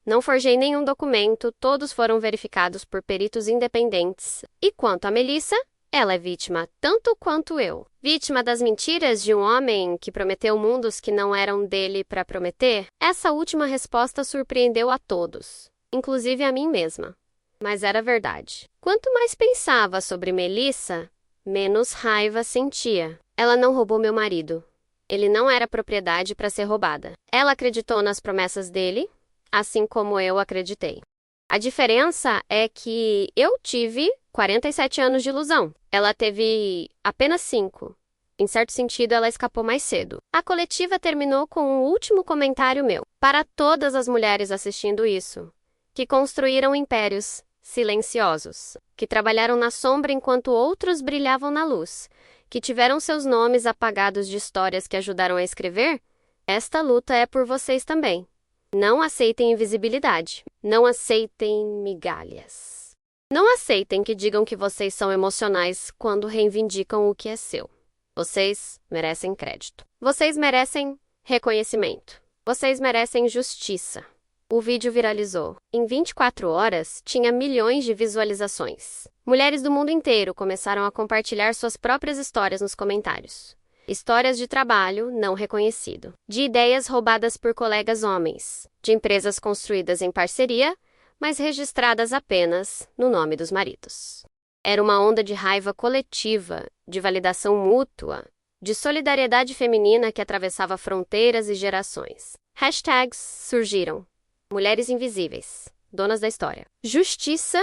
Não forjei nenhum documento, todos foram verificados por peritos independentes. E quanto a Melissa, ela é vítima tanto quanto eu. Vítima das mentiras de um homem que prometeu mundos que não eram dele para prometer? Essa última resposta surpreendeu a todos, inclusive a mim mesma. Mas era verdade. Quanto mais pensava sobre Melissa, menos raiva sentia. Ela não roubou meu marido. Ele não era propriedade para ser roubada. Ela acreditou nas promessas dele, assim como eu acreditei. A diferença é que eu tive 47 anos de ilusão. Ela teve apenas 5. Em certo sentido, ela escapou mais cedo. A coletiva terminou com um último comentário meu. Para todas as mulheres assistindo isso, que construíram impérios silenciosos, que trabalharam na sombra enquanto outros brilhavam na luz, que tiveram seus nomes apagados de histórias que ajudaram a escrever, esta luta é por vocês também. Não aceitem invisibilidade. Não aceitem migalhas. Não aceitem que digam que vocês são emocionais quando reivindicam o que é seu. Vocês merecem crédito. Vocês merecem reconhecimento. Vocês merecem justiça. O vídeo viralizou. Em 24 horas, tinha milhões de visualizações. Mulheres do mundo inteiro começaram a compartilhar suas próprias histórias nos comentários. Histórias de trabalho não reconhecido, de ideias roubadas por colegas homens, de empresas construídas em parceria, mas registradas apenas no nome dos maridos. Era uma onda de raiva coletiva, de validação mútua, de solidariedade feminina que atravessava fronteiras e gerações. Hashtags surgiram. Mulheres invisíveis, donas da história. Justiça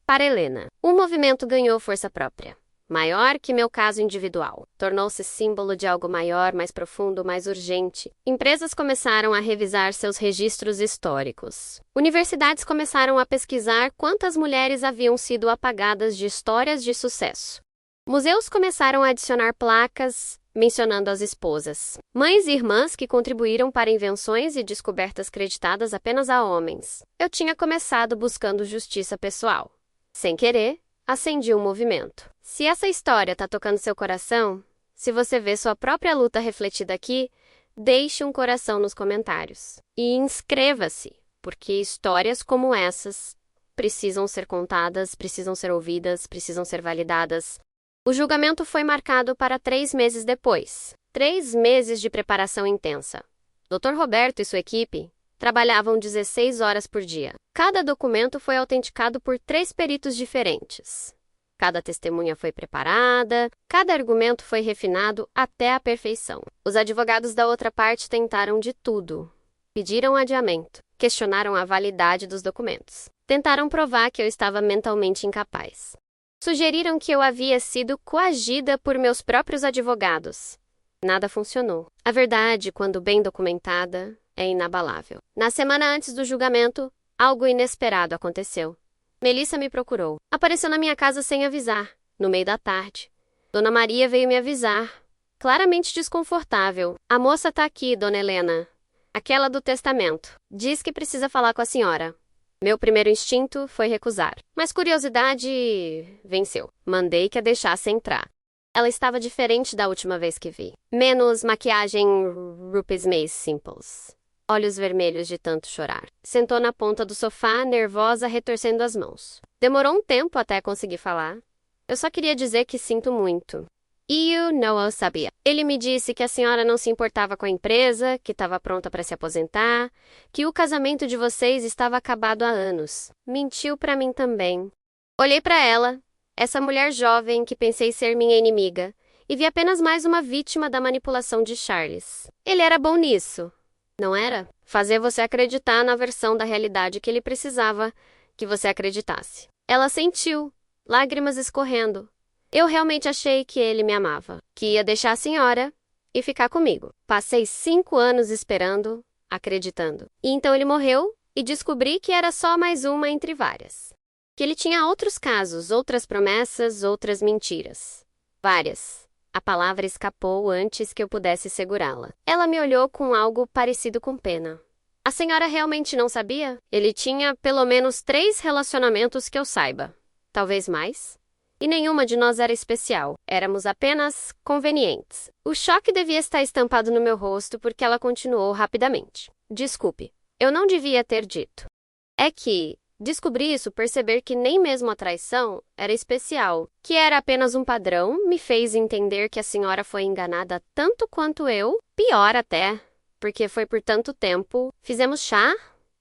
para Helena. O movimento ganhou força própria. Maior que meu caso individual. Tornou-se símbolo de algo maior, mais profundo, mais urgente. Empresas começaram a revisar seus registros históricos. Universidades começaram a pesquisar quantas mulheres haviam sido apagadas de histórias de sucesso. Museus começaram a adicionar placas mencionando as esposas. Mães e irmãs que contribuíram para invenções e descobertas creditadas apenas a homens. Eu tinha começado buscando justiça pessoal. Sem querer, acendi um movimento. Se essa história está tocando seu coração, se você vê sua própria luta refletida aqui, deixe um coração nos comentários. E inscreva-se, porque histórias como essas precisam ser contadas, precisam ser ouvidas, precisam ser validadas. O julgamento foi marcado para 3 meses depois. 3 meses de preparação intensa. Dr. Roberto e sua equipe trabalhavam 16 horas por dia. Cada documento foi autenticado por 3 peritos diferentes. Cada testemunha foi preparada, cada argumento foi refinado até a perfeição. Os advogados da outra parte tentaram de tudo. Pediram adiamento, questionaram a validade dos documentos. Tentaram provar que eu estava mentalmente incapaz. Sugeriram que eu havia sido coagida por meus próprios advogados. Nada funcionou. A verdade, quando bem documentada, é inabalável. Na semana antes do julgamento, algo inesperado aconteceu. Melissa me procurou. Apareceu na minha casa sem avisar, no meio da tarde. Dona Maria veio me avisar, claramente desconfortável. A moça tá aqui, Dona Helena. Aquela do testamento. Diz que precisa falar com a senhora. Meu primeiro instinto foi recusar, mas curiosidade venceu. Mandei que a deixasse entrar. Ela estava diferente da última vez que vi. Menos maquiagem Rupes May Simples. Olhos vermelhos de tanto chorar. Sentou na ponta do sofá, nervosa, retorcendo as mãos. Demorou um tempo até conseguir falar. Eu só queria dizer que sinto muito. E o Noah sabia. Ele me disse que a senhora não se importava com a empresa, que estava pronta para se aposentar, que o casamento de vocês estava acabado há anos. Mentiu para mim também. Olhei para ela, essa mulher jovem que pensei ser minha inimiga, e vi apenas mais uma vítima da manipulação de Charles. Ele era bom nisso, não era? Fazer você acreditar na versão da realidade que ele precisava que você acreditasse. Ela sentiu, lágrimas escorrendo. Eu realmente achei que ele me amava, que ia deixar a senhora e ficar comigo. Passei 5 anos esperando, acreditando. E então ele morreu e descobri que era só mais uma entre várias. Que ele tinha outros casos, outras promessas, outras mentiras. Várias. A palavra escapou antes que eu pudesse segurá-la. Ela me olhou com algo parecido com pena. A senhora realmente não sabia? Ele tinha pelo menos 3 relacionamentos que eu saiba. Talvez mais. E nenhuma de nós era especial. Éramos apenas convenientes. O choque devia estar estampado no meu rosto porque ela continuou rapidamente. Desculpe, eu não devia ter dito. É que descobri isso, perceber que nem mesmo a traição era especial, que era apenas um padrão, me fez entender que a senhora foi enganada tanto quanto eu, pior até, porque foi por tanto tempo. Fizemos chá?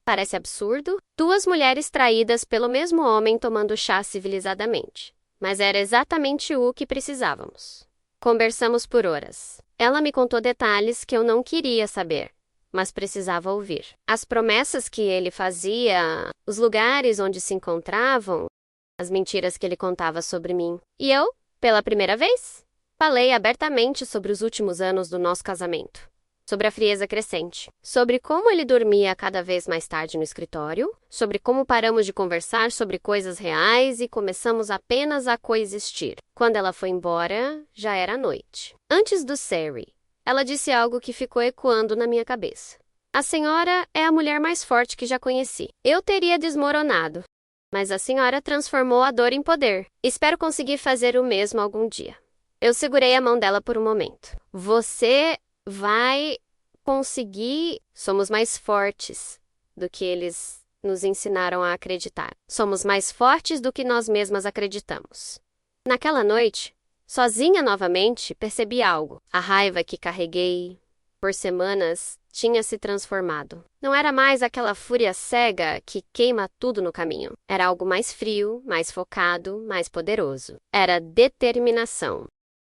Parece absurdo. 2 mulheres traídas pelo mesmo homem tomando chá civilizadamente. Mas era exatamente o que precisávamos. Conversamos por horas. Ela me contou detalhes que eu não queria saber, mas precisava ouvir. As promessas que ele fazia, os lugares onde se encontravam, as mentiras que ele contava sobre mim. E eu, pela primeira vez, falei abertamente sobre os últimos anos do nosso casamento. Sobre a frieza crescente, sobre como ele dormia cada vez mais tarde no escritório, sobre como paramos de conversar sobre coisas reais e começamos apenas a coexistir. Quando ela foi embora, já era noite. Antes do Sari, ela disse algo que ficou ecoando na minha cabeça. A senhora é a mulher mais forte que já conheci. Eu teria desmoronado, mas a senhora transformou a dor em poder. Espero conseguir fazer o mesmo algum dia. Eu segurei a mão dela por um momento. Você vai conseguir. Somos mais fortes do que eles nos ensinaram a acreditar. Somos mais fortes do que nós mesmas acreditamos. Naquela noite, sozinha novamente, percebi algo. A raiva que carreguei por semanas tinha se transformado. Não era mais aquela fúria cega que queima tudo no caminho. Era algo mais frio, mais focado, mais poderoso. Era determinação.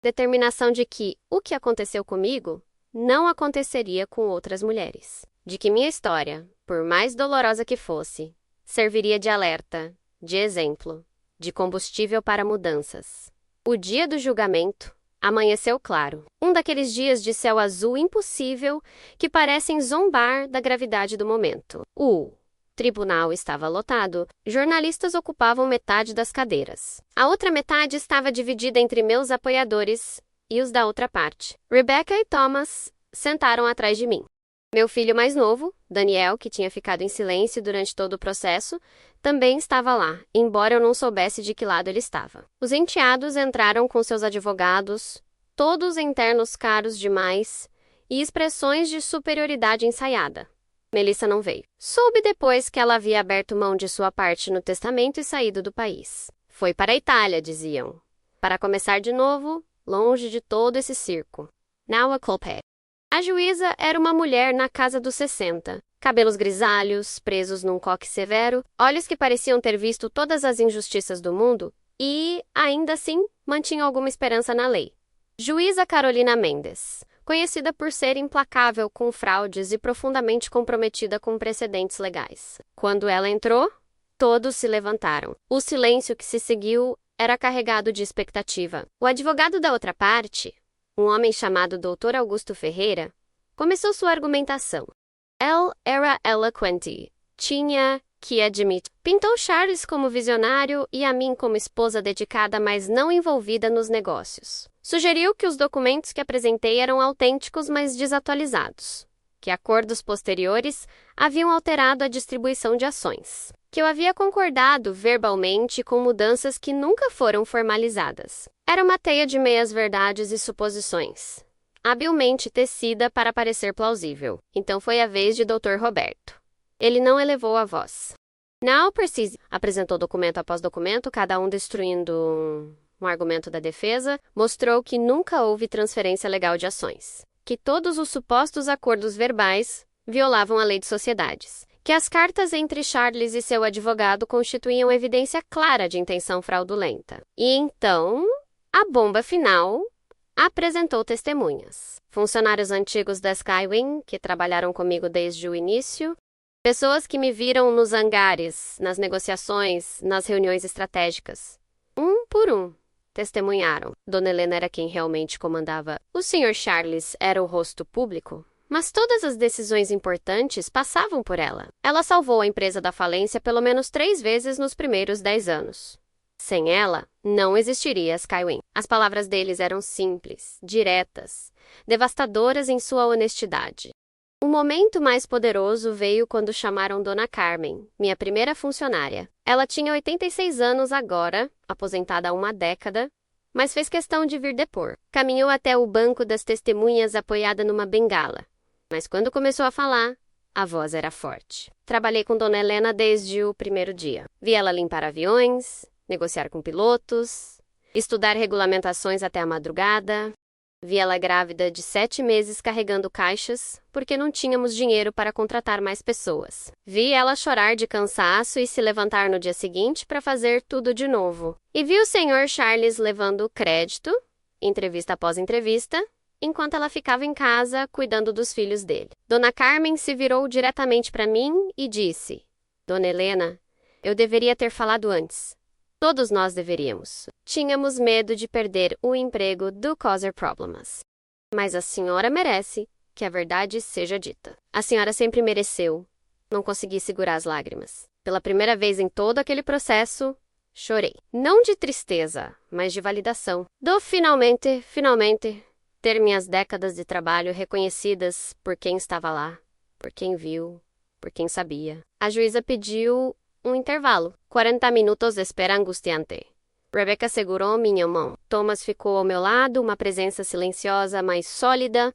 Determinação de que o que aconteceu comigo não aconteceria com outras mulheres. De que minha história, por mais dolorosa que fosse, serviria de alerta, de exemplo, de combustível para mudanças. O dia do julgamento amanheceu claro. Um daqueles dias de céu azul impossível que parecem zombar da gravidade do momento. O tribunal estava lotado. Jornalistas ocupavam metade das cadeiras. A outra metade estava dividida entre meus apoiadores e os da outra parte. Rebecca e Thomas sentaram atrás de mim. Meu filho mais novo, Daniel, que tinha ficado em silêncio durante todo o processo, também estava lá, embora eu não soubesse de que lado ele estava. Os enteados entraram com seus advogados, todos em ternos caros demais e expressões de superioridade ensaiada. Melissa não veio. Soube depois que ela havia aberto mão de sua parte no testamento e saído do país. Foi para a Itália, diziam. Para começar de novo, longe de todo esse circo. Now a culpa. A juíza era uma mulher na casa dos 60. Cabelos grisalhos, presos num coque severo, olhos que pareciam ter visto todas as injustiças do mundo e, ainda assim, mantinha alguma esperança na lei. Juíza Carolina Mendes, conhecida por ser implacável com fraudes e profundamente comprometida com precedentes legais. Quando ela entrou, todos se levantaram. O silêncio que se seguiu era carregado de expectativa. O advogado da outra parte, um homem chamado Dr. Augusto Ferreira, começou sua argumentação. Ele era eloquente. Tinha que admitir. Pintou Charles como visionário e a mim como esposa dedicada, mas não envolvida nos negócios. Sugeriu que os documentos que apresentei eram autênticos, mas desatualizados. Que acordos posteriores haviam alterado a distribuição de ações. Que eu havia concordado verbalmente com mudanças que nunca foram formalizadas. Era uma teia de meias-verdades e suposições, habilmente tecida para parecer plausível. Então foi a vez de Dr. Roberto. Ele não elevou a voz. Now precise, apresentou documento após documento, cada um destruindo um argumento da defesa, mostrou que nunca houve transferência legal de ações, que todos os supostos acordos verbais violavam a lei de sociedades, que as cartas entre Charles e seu advogado constituíam evidência clara de intenção fraudulenta. E então, a bomba final apresentou testemunhas. Funcionários antigos da Skywing, que trabalharam comigo desde o início, pessoas que me viram nos hangares, nas negociações, nas reuniões estratégicas. Um por um, testemunharam. Dona Helena era quem realmente comandava. O Sr. Charles era o rosto público, mas todas as decisões importantes passavam por ela. Ela salvou a empresa da falência pelo menos 3 vezes nos primeiros 10 anos. Sem ela, não existiria a Skywing. As palavras deles eram simples, diretas, devastadoras em sua honestidade. O momento mais poderoso veio quando chamaram Dona Carmen, minha primeira funcionária. Ela tinha 86 anos agora, aposentada há uma década, mas fez questão de vir depor. Caminhou até o banco das testemunhas apoiada numa bengala. Mas quando começou a falar, a voz era forte. Trabalhei com Dona Helena desde o primeiro dia. Vi ela limpar aviões, negociar com pilotos, estudar regulamentações até a madrugada. Vi ela grávida de 7 meses carregando caixas, porque não tínhamos dinheiro para contratar mais pessoas. Vi ela chorar de cansaço e se levantar no dia seguinte para fazer tudo de novo. E vi o Sr. Charles levando crédito, entrevista após entrevista, enquanto ela ficava em casa cuidando dos filhos dele. Dona Carmen se virou diretamente para mim e disse: Dona Helena, eu deveria ter falado antes. Todos nós deveríamos. Tínhamos medo de perder o emprego do Causer Problems. Mas a senhora merece que a verdade seja dita. A senhora sempre mereceu. Não consegui segurar as lágrimas. Pela primeira vez em todo aquele processo, chorei. Não de tristeza, mas de validação. Do finalmente, ter minhas décadas de trabalho reconhecidas por quem estava lá, por quem viu, por quem sabia. A juíza pediu um intervalo. 40 minutos de espera angustiante. Rebecca segurou minha mão. Thomas ficou ao meu lado, uma presença silenciosa, mas sólida.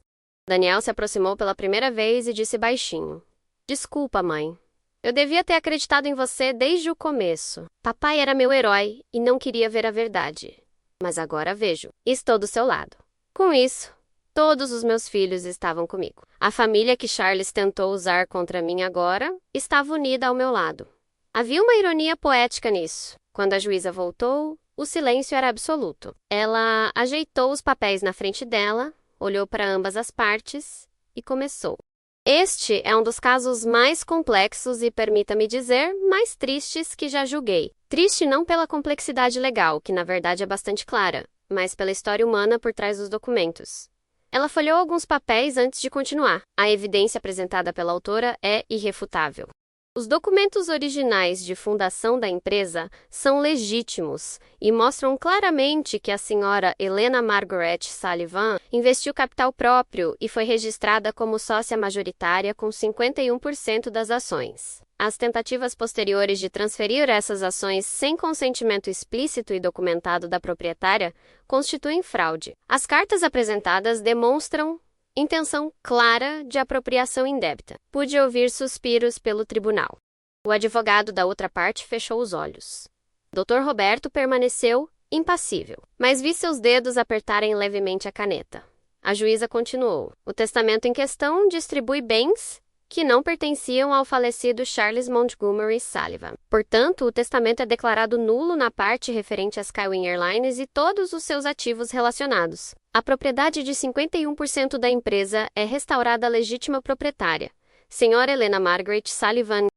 Daniel se aproximou pela primeira vez e disse baixinho: Desculpa, mãe. Eu devia ter acreditado em você desde o começo. Papai era meu herói e não queria ver a verdade. Mas agora vejo. Estou do seu lado. Com isso, todos os meus filhos estavam comigo. A família que Charles tentou usar contra mim agora estava unida ao meu lado. Havia uma ironia poética nisso. Quando a juíza voltou, O silêncio era absoluto. Ela ajeitou os papéis na frente dela, olhou para ambas as partes e começou. Este é um dos casos mais complexos e, permita-me dizer, mais tristes que já julguei. Triste não pela complexidade legal, que na verdade é bastante clara, mas pela história humana por trás dos documentos. Ela folheou alguns papéis antes de continuar. A evidência apresentada pela autora é irrefutável. Os documentos originais de fundação da empresa são legítimos e mostram claramente que a senhora Helena Margaret Sullivan investiu capital próprio e foi registrada como sócia majoritária com 51% das ações. As tentativas posteriores de transferir essas ações sem consentimento explícito e documentado da proprietária constituem fraude. As cartas apresentadas demonstram intenção clara de apropriação indébita. Pude ouvir suspiros pelo tribunal. O advogado da outra parte fechou os olhos. Dr. Roberto permaneceu impassível, mas vi seus dedos apertarem levemente a caneta. A juíza continuou. O testamento em questão distribui bens que não pertenciam ao falecido Charles Montgomery Sullivan. Portanto, o testamento é declarado nulo na parte referente à Skywing Airlines e todos os seus ativos relacionados. A propriedade de 51% da empresa é restaurada à legítima proprietária, Sra. Helena Margaret Sullivan.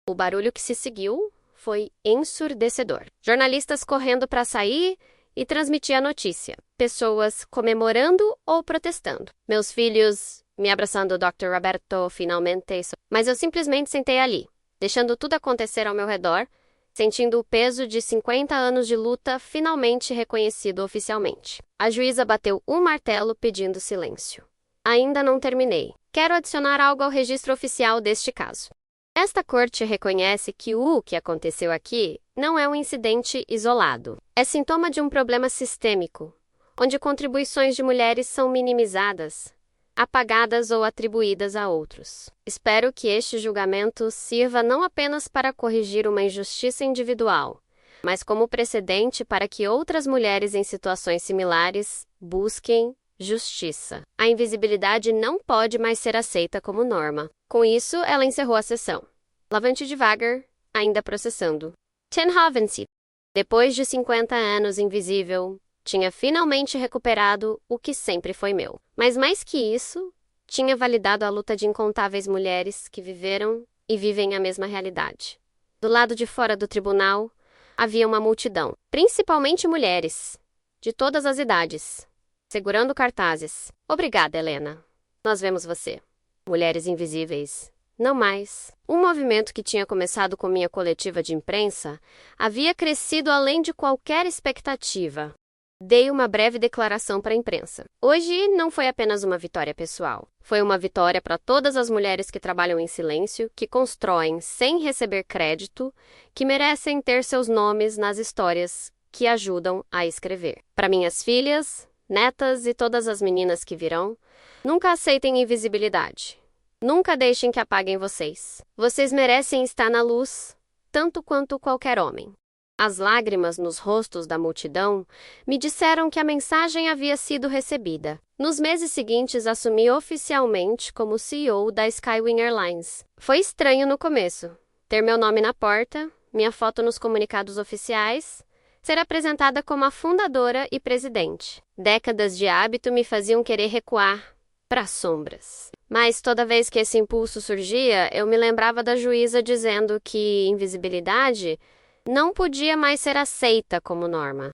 O barulho que se seguiu foi ensurdecedor. Jornalistas correndo para sair e transmitir a notícia. Pessoas comemorando ou protestando. Meus filhos me abraçando, Dr. Roberto, finalmente. Mas eu simplesmente sentei ali, deixando tudo acontecer ao meu redor, sentindo o peso de 50 anos de luta finalmente reconhecido oficialmente. A juíza bateu um martelo pedindo silêncio. Ainda não terminei. Quero adicionar algo ao registro oficial deste caso. Esta corte reconhece que o que aconteceu aqui não é um incidente isolado. É sintoma de um problema sistêmico, onde contribuições de mulheres são minimizadas, apagadas ou atribuídas a outros. Espero que este julgamento sirva não apenas para corrigir uma injustiça individual, mas como precedente para que outras mulheres em situações similares busquem justiça. A invisibilidade não pode mais ser aceita como norma. Com isso, ela encerrou a sessão. Lavante devagar, ainda processando. Tenhovense, depois de 50 anos invisível, tinha finalmente recuperado o que sempre foi meu. Mas mais que isso, tinha validado a luta de incontáveis mulheres que viveram e vivem a mesma realidade. Do lado de fora do tribunal, havia uma multidão, principalmente mulheres, de todas as idades, segurando cartazes. Obrigada, Helena. Nós vemos você. Mulheres invisíveis. Não mais. Um movimento que tinha começado com minha coletiva de imprensa havia crescido além de qualquer expectativa. Dei uma breve declaração para a imprensa. Hoje não foi apenas uma vitória pessoal. Foi uma vitória para todas as mulheres que trabalham em silêncio, que constroem sem receber crédito, que merecem ter seus nomes nas histórias que ajudam a escrever. Para minhas filhas, netas e todas as meninas que virão, nunca aceitem invisibilidade. Nunca deixem que apaguem vocês. Vocês merecem estar na luz, tanto quanto qualquer homem. As lágrimas nos rostos da multidão me disseram que a mensagem havia sido recebida. Nos meses seguintes, assumi oficialmente como CEO da Skywing Airlines. Foi estranho no começo, ter meu nome na porta, minha foto nos comunicados oficiais, ser apresentada como a fundadora e presidente. Décadas de hábito me faziam querer recuar para as sombras. Mas toda vez que esse impulso surgia, eu me lembrava da juíza dizendo que invisibilidade não podia mais ser aceita como norma.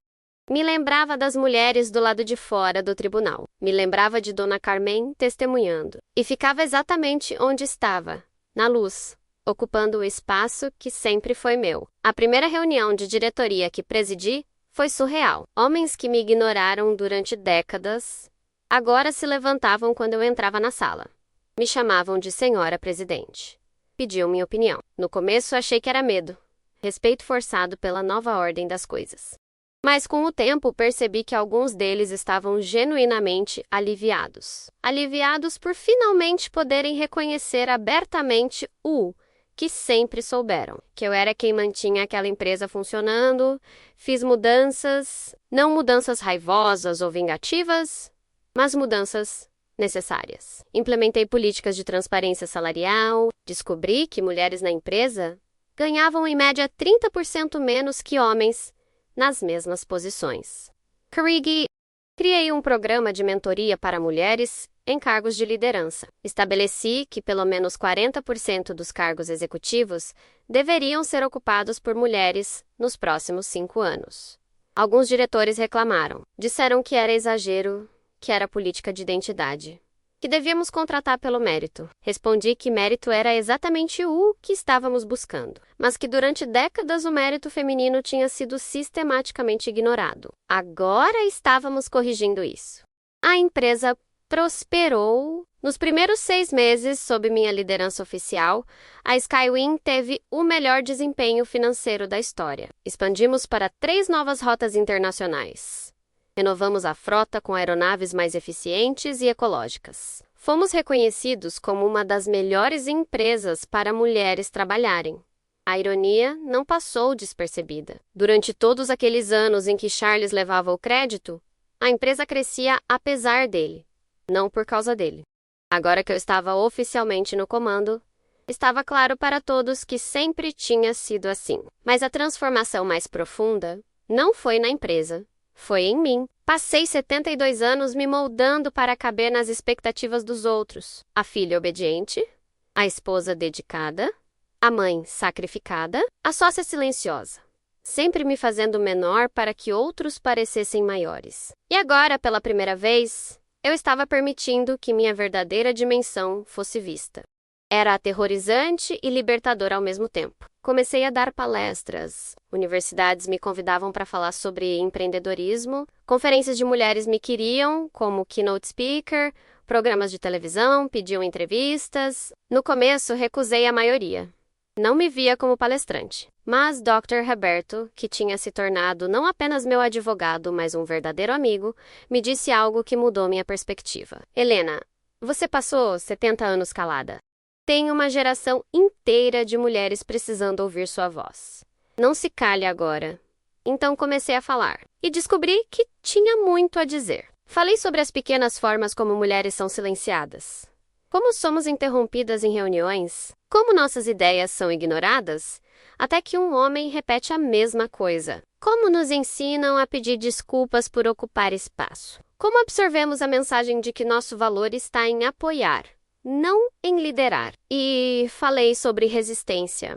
Me lembrava das mulheres do lado de fora do tribunal. Me lembrava de Dona Carmen testemunhando. E ficava exatamente onde estava, na luz, ocupando o espaço que sempre foi meu. A primeira reunião de diretoria que presidi foi surreal. Homens que me ignoraram durante décadas agora se levantavam quando eu entrava na sala. Me chamavam de Senhora Presidente. Pediam minha opinião. No começo achei que era medo. Respeito forçado pela nova ordem das coisas. Mas com o tempo percebi que alguns deles estavam genuinamente aliviados. Aliviados por finalmente poderem reconhecer abertamente o que sempre souberam. Que eu era quem mantinha aquela empresa funcionando, fiz mudanças, não mudanças raivosas ou vingativas, mas mudanças necessárias. Implementei políticas de transparência salarial, descobri que mulheres na empresa ganhavam em média 30% menos que homens, nas mesmas posições. Carnegie, criei um programa de mentoria para mulheres em cargos de liderança. Estabeleci que pelo menos 40% dos cargos executivos deveriam ser ocupados por mulheres nos próximos 5 anos. Alguns diretores reclamaram. Disseram que era exagero, que era política de identidade, que devíamos contratar pelo mérito. Respondi que mérito era exatamente o que estávamos buscando, mas que durante décadas o mérito feminino tinha sido sistematicamente ignorado. Agora estávamos corrigindo isso. A empresa prosperou. Nos primeiros 6 meses sob minha liderança oficial, a Skywing teve o melhor desempenho financeiro da história. Expandimos para 3 novas rotas internacionais. Renovamos a frota com aeronaves mais eficientes e ecológicas. Fomos reconhecidos como uma das melhores empresas para mulheres trabalharem. A ironia não passou despercebida. Durante todos aqueles anos em que Charles levava o crédito, a empresa crescia apesar dele, não por causa dele. Agora que eu estava oficialmente no comando, estava claro para todos que sempre tinha sido assim. Mas a transformação mais profunda não foi na empresa. Foi em mim. Passei 72 anos me moldando para caber nas expectativas dos outros. A filha obediente, a esposa dedicada, a mãe sacrificada, a sócia silenciosa. Sempre me fazendo menor para que outros parecessem maiores. E agora, pela primeira vez, eu estava permitindo que minha verdadeira dimensão fosse vista. Era aterrorizante e libertador ao mesmo tempo. Comecei a dar palestras. Universidades me convidavam para falar sobre empreendedorismo. Conferências de mulheres me queriam, como keynote speaker. Programas de televisão pediam entrevistas. No começo, recusei a maioria. Não me via como palestrante. Mas Dr. Roberto, que tinha se tornado não apenas meu advogado, mas um verdadeiro amigo, me disse algo que mudou minha perspectiva. Helena, você passou 70 anos calada. Tem uma geração inteira de mulheres precisando ouvir sua voz. Não se cale agora. Então comecei a falar. E descobri que tinha muito a dizer. Falei sobre as pequenas formas como mulheres são silenciadas. Como somos interrompidas em reuniões. Como nossas ideias são ignoradas. Até que um homem repete a mesma coisa. Como nos ensinam a pedir desculpas por ocupar espaço. Como absorvemos a mensagem de que nosso valor está em apoiar, não em liderar. E falei sobre resistência,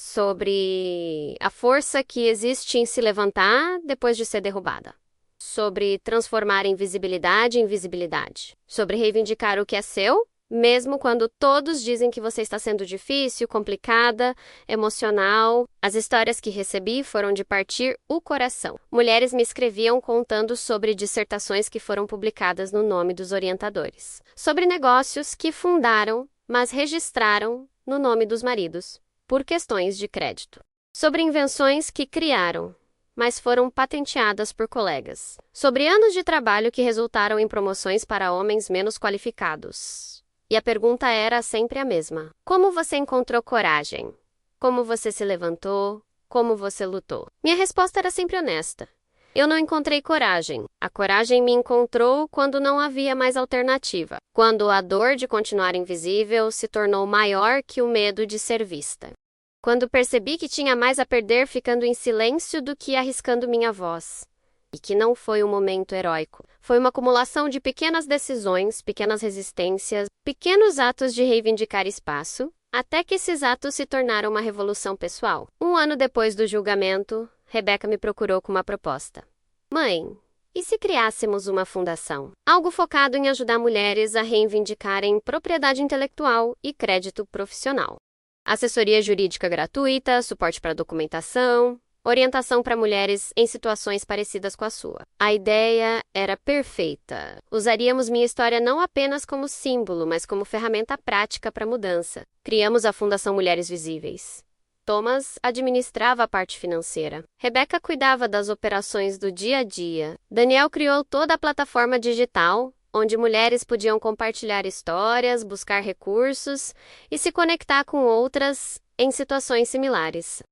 sobre a força que existe em se levantar depois de ser derrubada, sobre transformar invisibilidade em visibilidade, sobre reivindicar o que é seu, mesmo quando todos dizem que você está sendo difícil, complicada, emocional. As histórias que recebi foram de partir o coração. Mulheres me escreviam contando sobre dissertações que foram publicadas no nome dos orientadores. Sobre negócios que fundaram, mas registraram no nome dos maridos, por questões de crédito. Sobre invenções que criaram, mas foram patenteadas por colegas. Sobre anos de trabalho que resultaram em promoções para homens menos qualificados. E a pergunta era sempre a mesma. Como você encontrou coragem? Como você se levantou? Como você lutou? Minha resposta era sempre honesta. Eu não encontrei coragem. A coragem me encontrou quando não havia mais alternativa. Quando a dor de continuar invisível se tornou maior que o medo de ser vista. Quando percebi que tinha mais a perder ficando em silêncio do que arriscando minha voz. E que não foi um momento heróico. Foi uma acumulação de pequenas decisões, pequenas resistências, pequenos atos de reivindicar espaço, até que esses atos se tornaram uma revolução pessoal. 1 ano depois do julgamento, Rebecca me procurou com uma proposta. Mãe, e se criássemos uma fundação? Algo focado em ajudar mulheres a reivindicarem propriedade intelectual e crédito profissional. Assessoria jurídica gratuita, suporte para documentação, orientação para mulheres em situações parecidas com a sua. A ideia era perfeita. Usaríamos minha história não apenas como símbolo, mas como ferramenta prática para mudança. Criamos a Fundação Mulheres Visíveis. Thomas administrava a parte financeira. Rebecca cuidava das operações do dia a dia. Daniel criou toda a plataforma digital, onde mulheres podiam compartilhar histórias, buscar recursos e se conectar com outras em situações similares.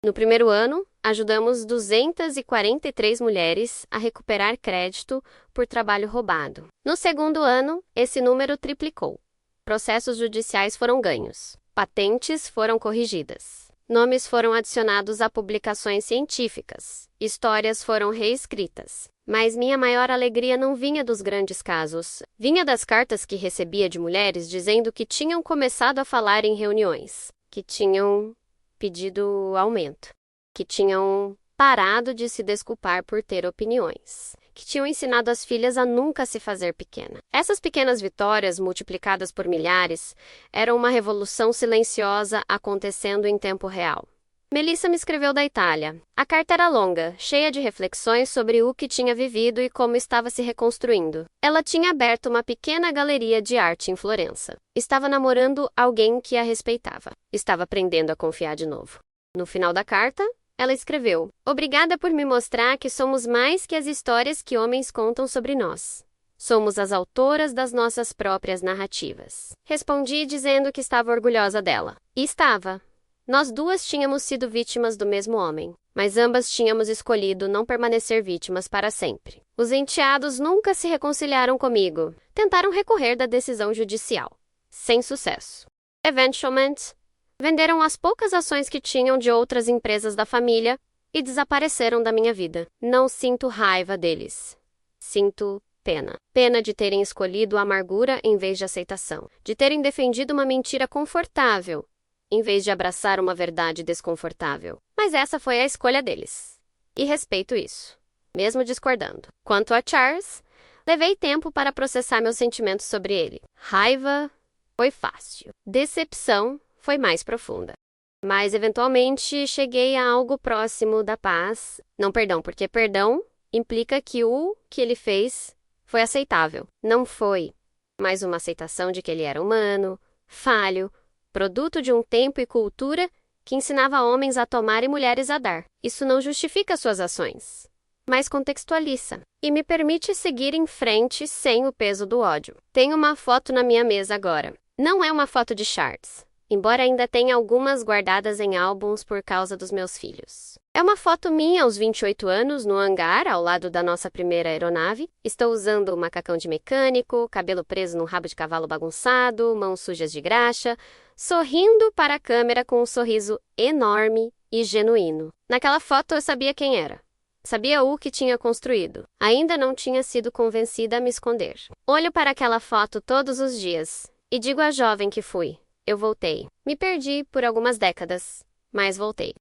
No primeiro ano, ajudamos 243 mulheres a recuperar crédito por trabalho roubado. No segundo ano, esse número triplicou. Processos judiciais foram ganhos. Patentes foram corrigidas. Nomes foram adicionados a publicações científicas. Histórias foram reescritas. Mas minha maior alegria não vinha dos grandes casos. Vinha das cartas que recebia de mulheres dizendo que tinham começado a falar em reuniões, que tinham pedido aumento, que tinham parado de se desculpar por ter opiniões, que tinham ensinado as filhas a nunca se fazer pequena. Essas pequenas vitórias, multiplicadas por milhares, eram uma revolução silenciosa acontecendo em tempo real. Melissa me escreveu da Itália. A carta era longa, cheia de reflexões sobre o que tinha vivido e como estava se reconstruindo. Ela tinha aberto uma pequena galeria de arte em Florença. Estava namorando alguém que a respeitava. Estava aprendendo a confiar de novo. No final da carta, ela escreveu: "Obrigada por me mostrar que somos mais que as histórias que homens contam sobre nós. Somos as autoras das nossas próprias narrativas." Respondi dizendo que estava orgulhosa dela. E estava. Nós duas tínhamos sido vítimas do mesmo homem, mas ambas tínhamos escolhido não permanecer vítimas para sempre. Os enteados nunca se reconciliaram comigo. Tentaram recorrer da decisão judicial. Sem sucesso. Eventualmente, venderam as poucas ações que tinham de outras empresas da família e desapareceram da minha vida. Não sinto raiva deles. Sinto pena. Pena de terem escolhido a amargura em vez de aceitação. De terem defendido uma mentira confortável em vez de abraçar uma verdade desconfortável. Mas essa foi a escolha deles. E respeito isso, mesmo discordando. Quanto a Charles, levei tempo para processar meus sentimentos sobre ele. Raiva foi fácil. Decepção foi mais profunda. Mas, eventualmente, cheguei a algo próximo da paz. Não perdão, porque perdão implica que o que ele fez foi aceitável. Não foi mais uma aceitação de que ele era humano, falho, produto de um tempo e cultura que ensinava homens a tomar e mulheres a dar. Isso não justifica suas ações, mas contextualiza e me permite seguir em frente sem o peso do ódio. Tenho uma foto na minha mesa agora. Não é uma foto de Charles, embora ainda tenha algumas guardadas em álbuns por causa dos meus filhos. É uma foto minha aos 28 anos, no hangar, ao lado da nossa primeira aeronave. Estou usando um macacão de mecânico, cabelo preso num rabo de cavalo bagunçado, mãos sujas de graxa, sorrindo para a câmera com um sorriso enorme e genuíno. Naquela foto eu sabia quem era. Sabia o que tinha construído. Ainda não tinha sido convencida a me esconder. Olho para aquela foto todos os dias e digo à jovem que fui: eu voltei. Me perdi por algumas décadas, mas voltei.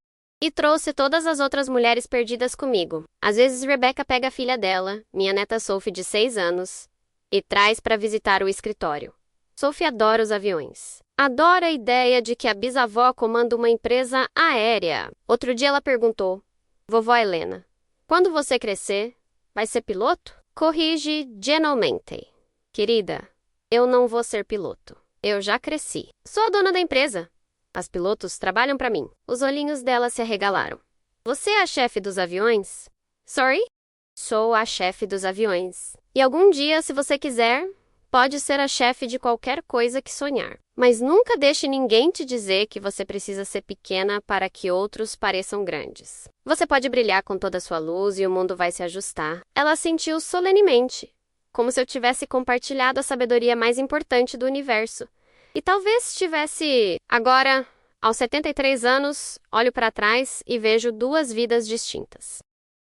E trouxe todas as outras mulheres perdidas comigo. Às vezes Rebecca pega a filha dela, minha neta Sophie de 6 anos, e traz para visitar o escritório. Sophie adora os aviões. Adora a ideia de que a bisavó comanda uma empresa aérea. Outro dia ela perguntou: "Vovó Helena, quando você crescer, vai ser piloto?" Corrige gentilmente: "Querida, eu não vou ser piloto. Eu já cresci. Sou a dona da empresa. As pilotos trabalham para mim." Os olhinhos dela se arregalaram. "Você é a chefe dos aviões?" "Sorry?" "Sou a chefe dos aviões. E algum dia, se você quiser, pode ser a chefe de qualquer coisa que sonhar. Mas nunca deixe ninguém te dizer que você precisa ser pequena para que outros pareçam grandes. Você pode brilhar com toda a sua luz e o mundo vai se ajustar." Ela sentiu solenemente, como se eu tivesse compartilhado a sabedoria mais importante do universo. E talvez tivesse... Agora, aos 73 anos, olho para trás e vejo duas vidas distintas.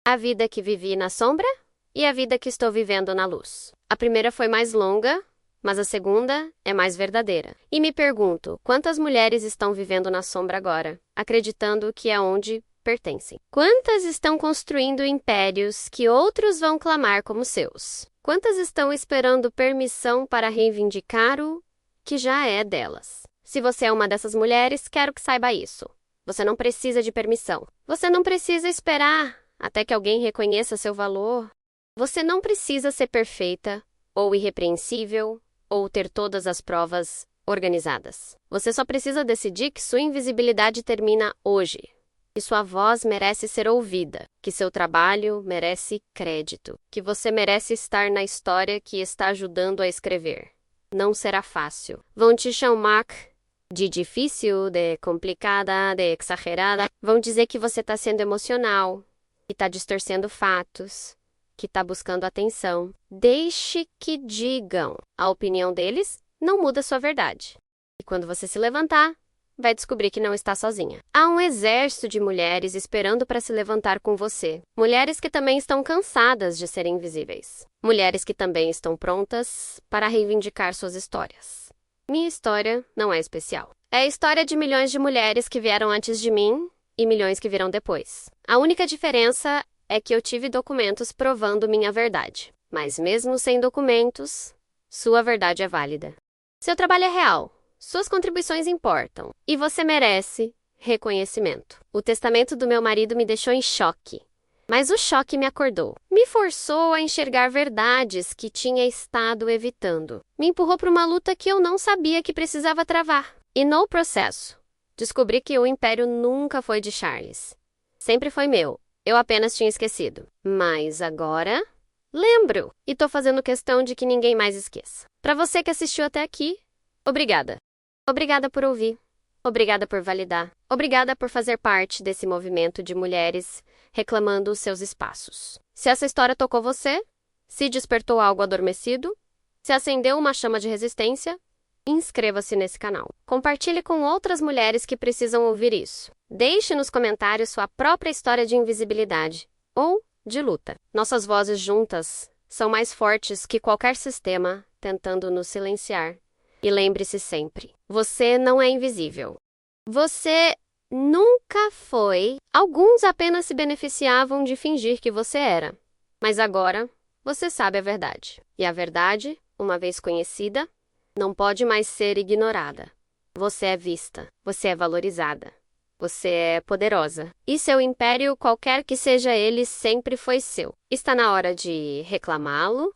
A vida que vivi na sombra e a vida que estou vivendo na luz. A primeira foi mais longa, mas a segunda é mais verdadeira. E me pergunto, quantas mulheres estão vivendo na sombra agora, acreditando que é onde pertencem? Quantas estão construindo impérios que outros vão clamar como seus? Quantas estão esperando permissão para reivindicar o que já é delas? Se você é uma dessas mulheres, quero que saiba isso. Você não precisa de permissão. Você não precisa esperar até que alguém reconheça seu valor. Você não precisa ser perfeita, ou irrepreensível, ou ter todas as provas organizadas. Você só precisa decidir que sua invisibilidade termina hoje. Que sua voz merece ser ouvida. Que seu trabalho merece crédito. Que você merece estar na história que está ajudando a escrever. Não será fácil. Vão te chamar de difícil, de complicada, de exagerada. Vão dizer que você está sendo emocional, que está distorcendo fatos, que está buscando atenção. Deixe que digam. A opinião deles não muda sua verdade. E quando você se levantar, vai descobrir que não está sozinha. Há um exército de mulheres esperando para se levantar com você. Mulheres que também estão cansadas de serem invisíveis. Mulheres que também estão prontas para reivindicar suas histórias. Minha história não é especial. É a história de milhões de mulheres que vieram antes de mim e milhões que virão depois. A única diferença é que eu tive documentos provando minha verdade. Mas mesmo sem documentos, sua verdade é válida. Seu trabalho é real. Suas contribuições importam. E você merece reconhecimento. O testamento do meu marido me deixou em choque. Mas o choque me acordou. Me forçou a enxergar verdades que tinha estado evitando. Me empurrou para uma luta que eu não sabia que precisava travar. E no processo, descobri que o império nunca foi de Charles. Sempre foi meu. Eu apenas tinha esquecido. Mas agora, lembro. E tô fazendo questão de que ninguém mais esqueça. Para você que assistiu até aqui, obrigada. Obrigada por ouvir. Obrigada por validar. Obrigada por fazer parte desse movimento de mulheres reclamando os seus espaços. Se essa história tocou você, se despertou algo adormecido, se acendeu uma chama de resistência, inscreva-se nesse canal. Compartilhe com outras mulheres que precisam ouvir isso. Deixe nos comentários sua própria história de invisibilidade ou de luta. Nossas vozes juntas são mais fortes que qualquer sistema tentando nos silenciar. E lembre-se sempre, você não é invisível. Você nunca foi. Alguns apenas se beneficiavam de fingir que você era. Mas agora, você sabe a verdade. E a verdade, uma vez conhecida, não pode mais ser ignorada. Você é vista, você é valorizada, você é poderosa. E seu império, qualquer que seja ele, sempre foi seu. Está na hora de reclamá-lo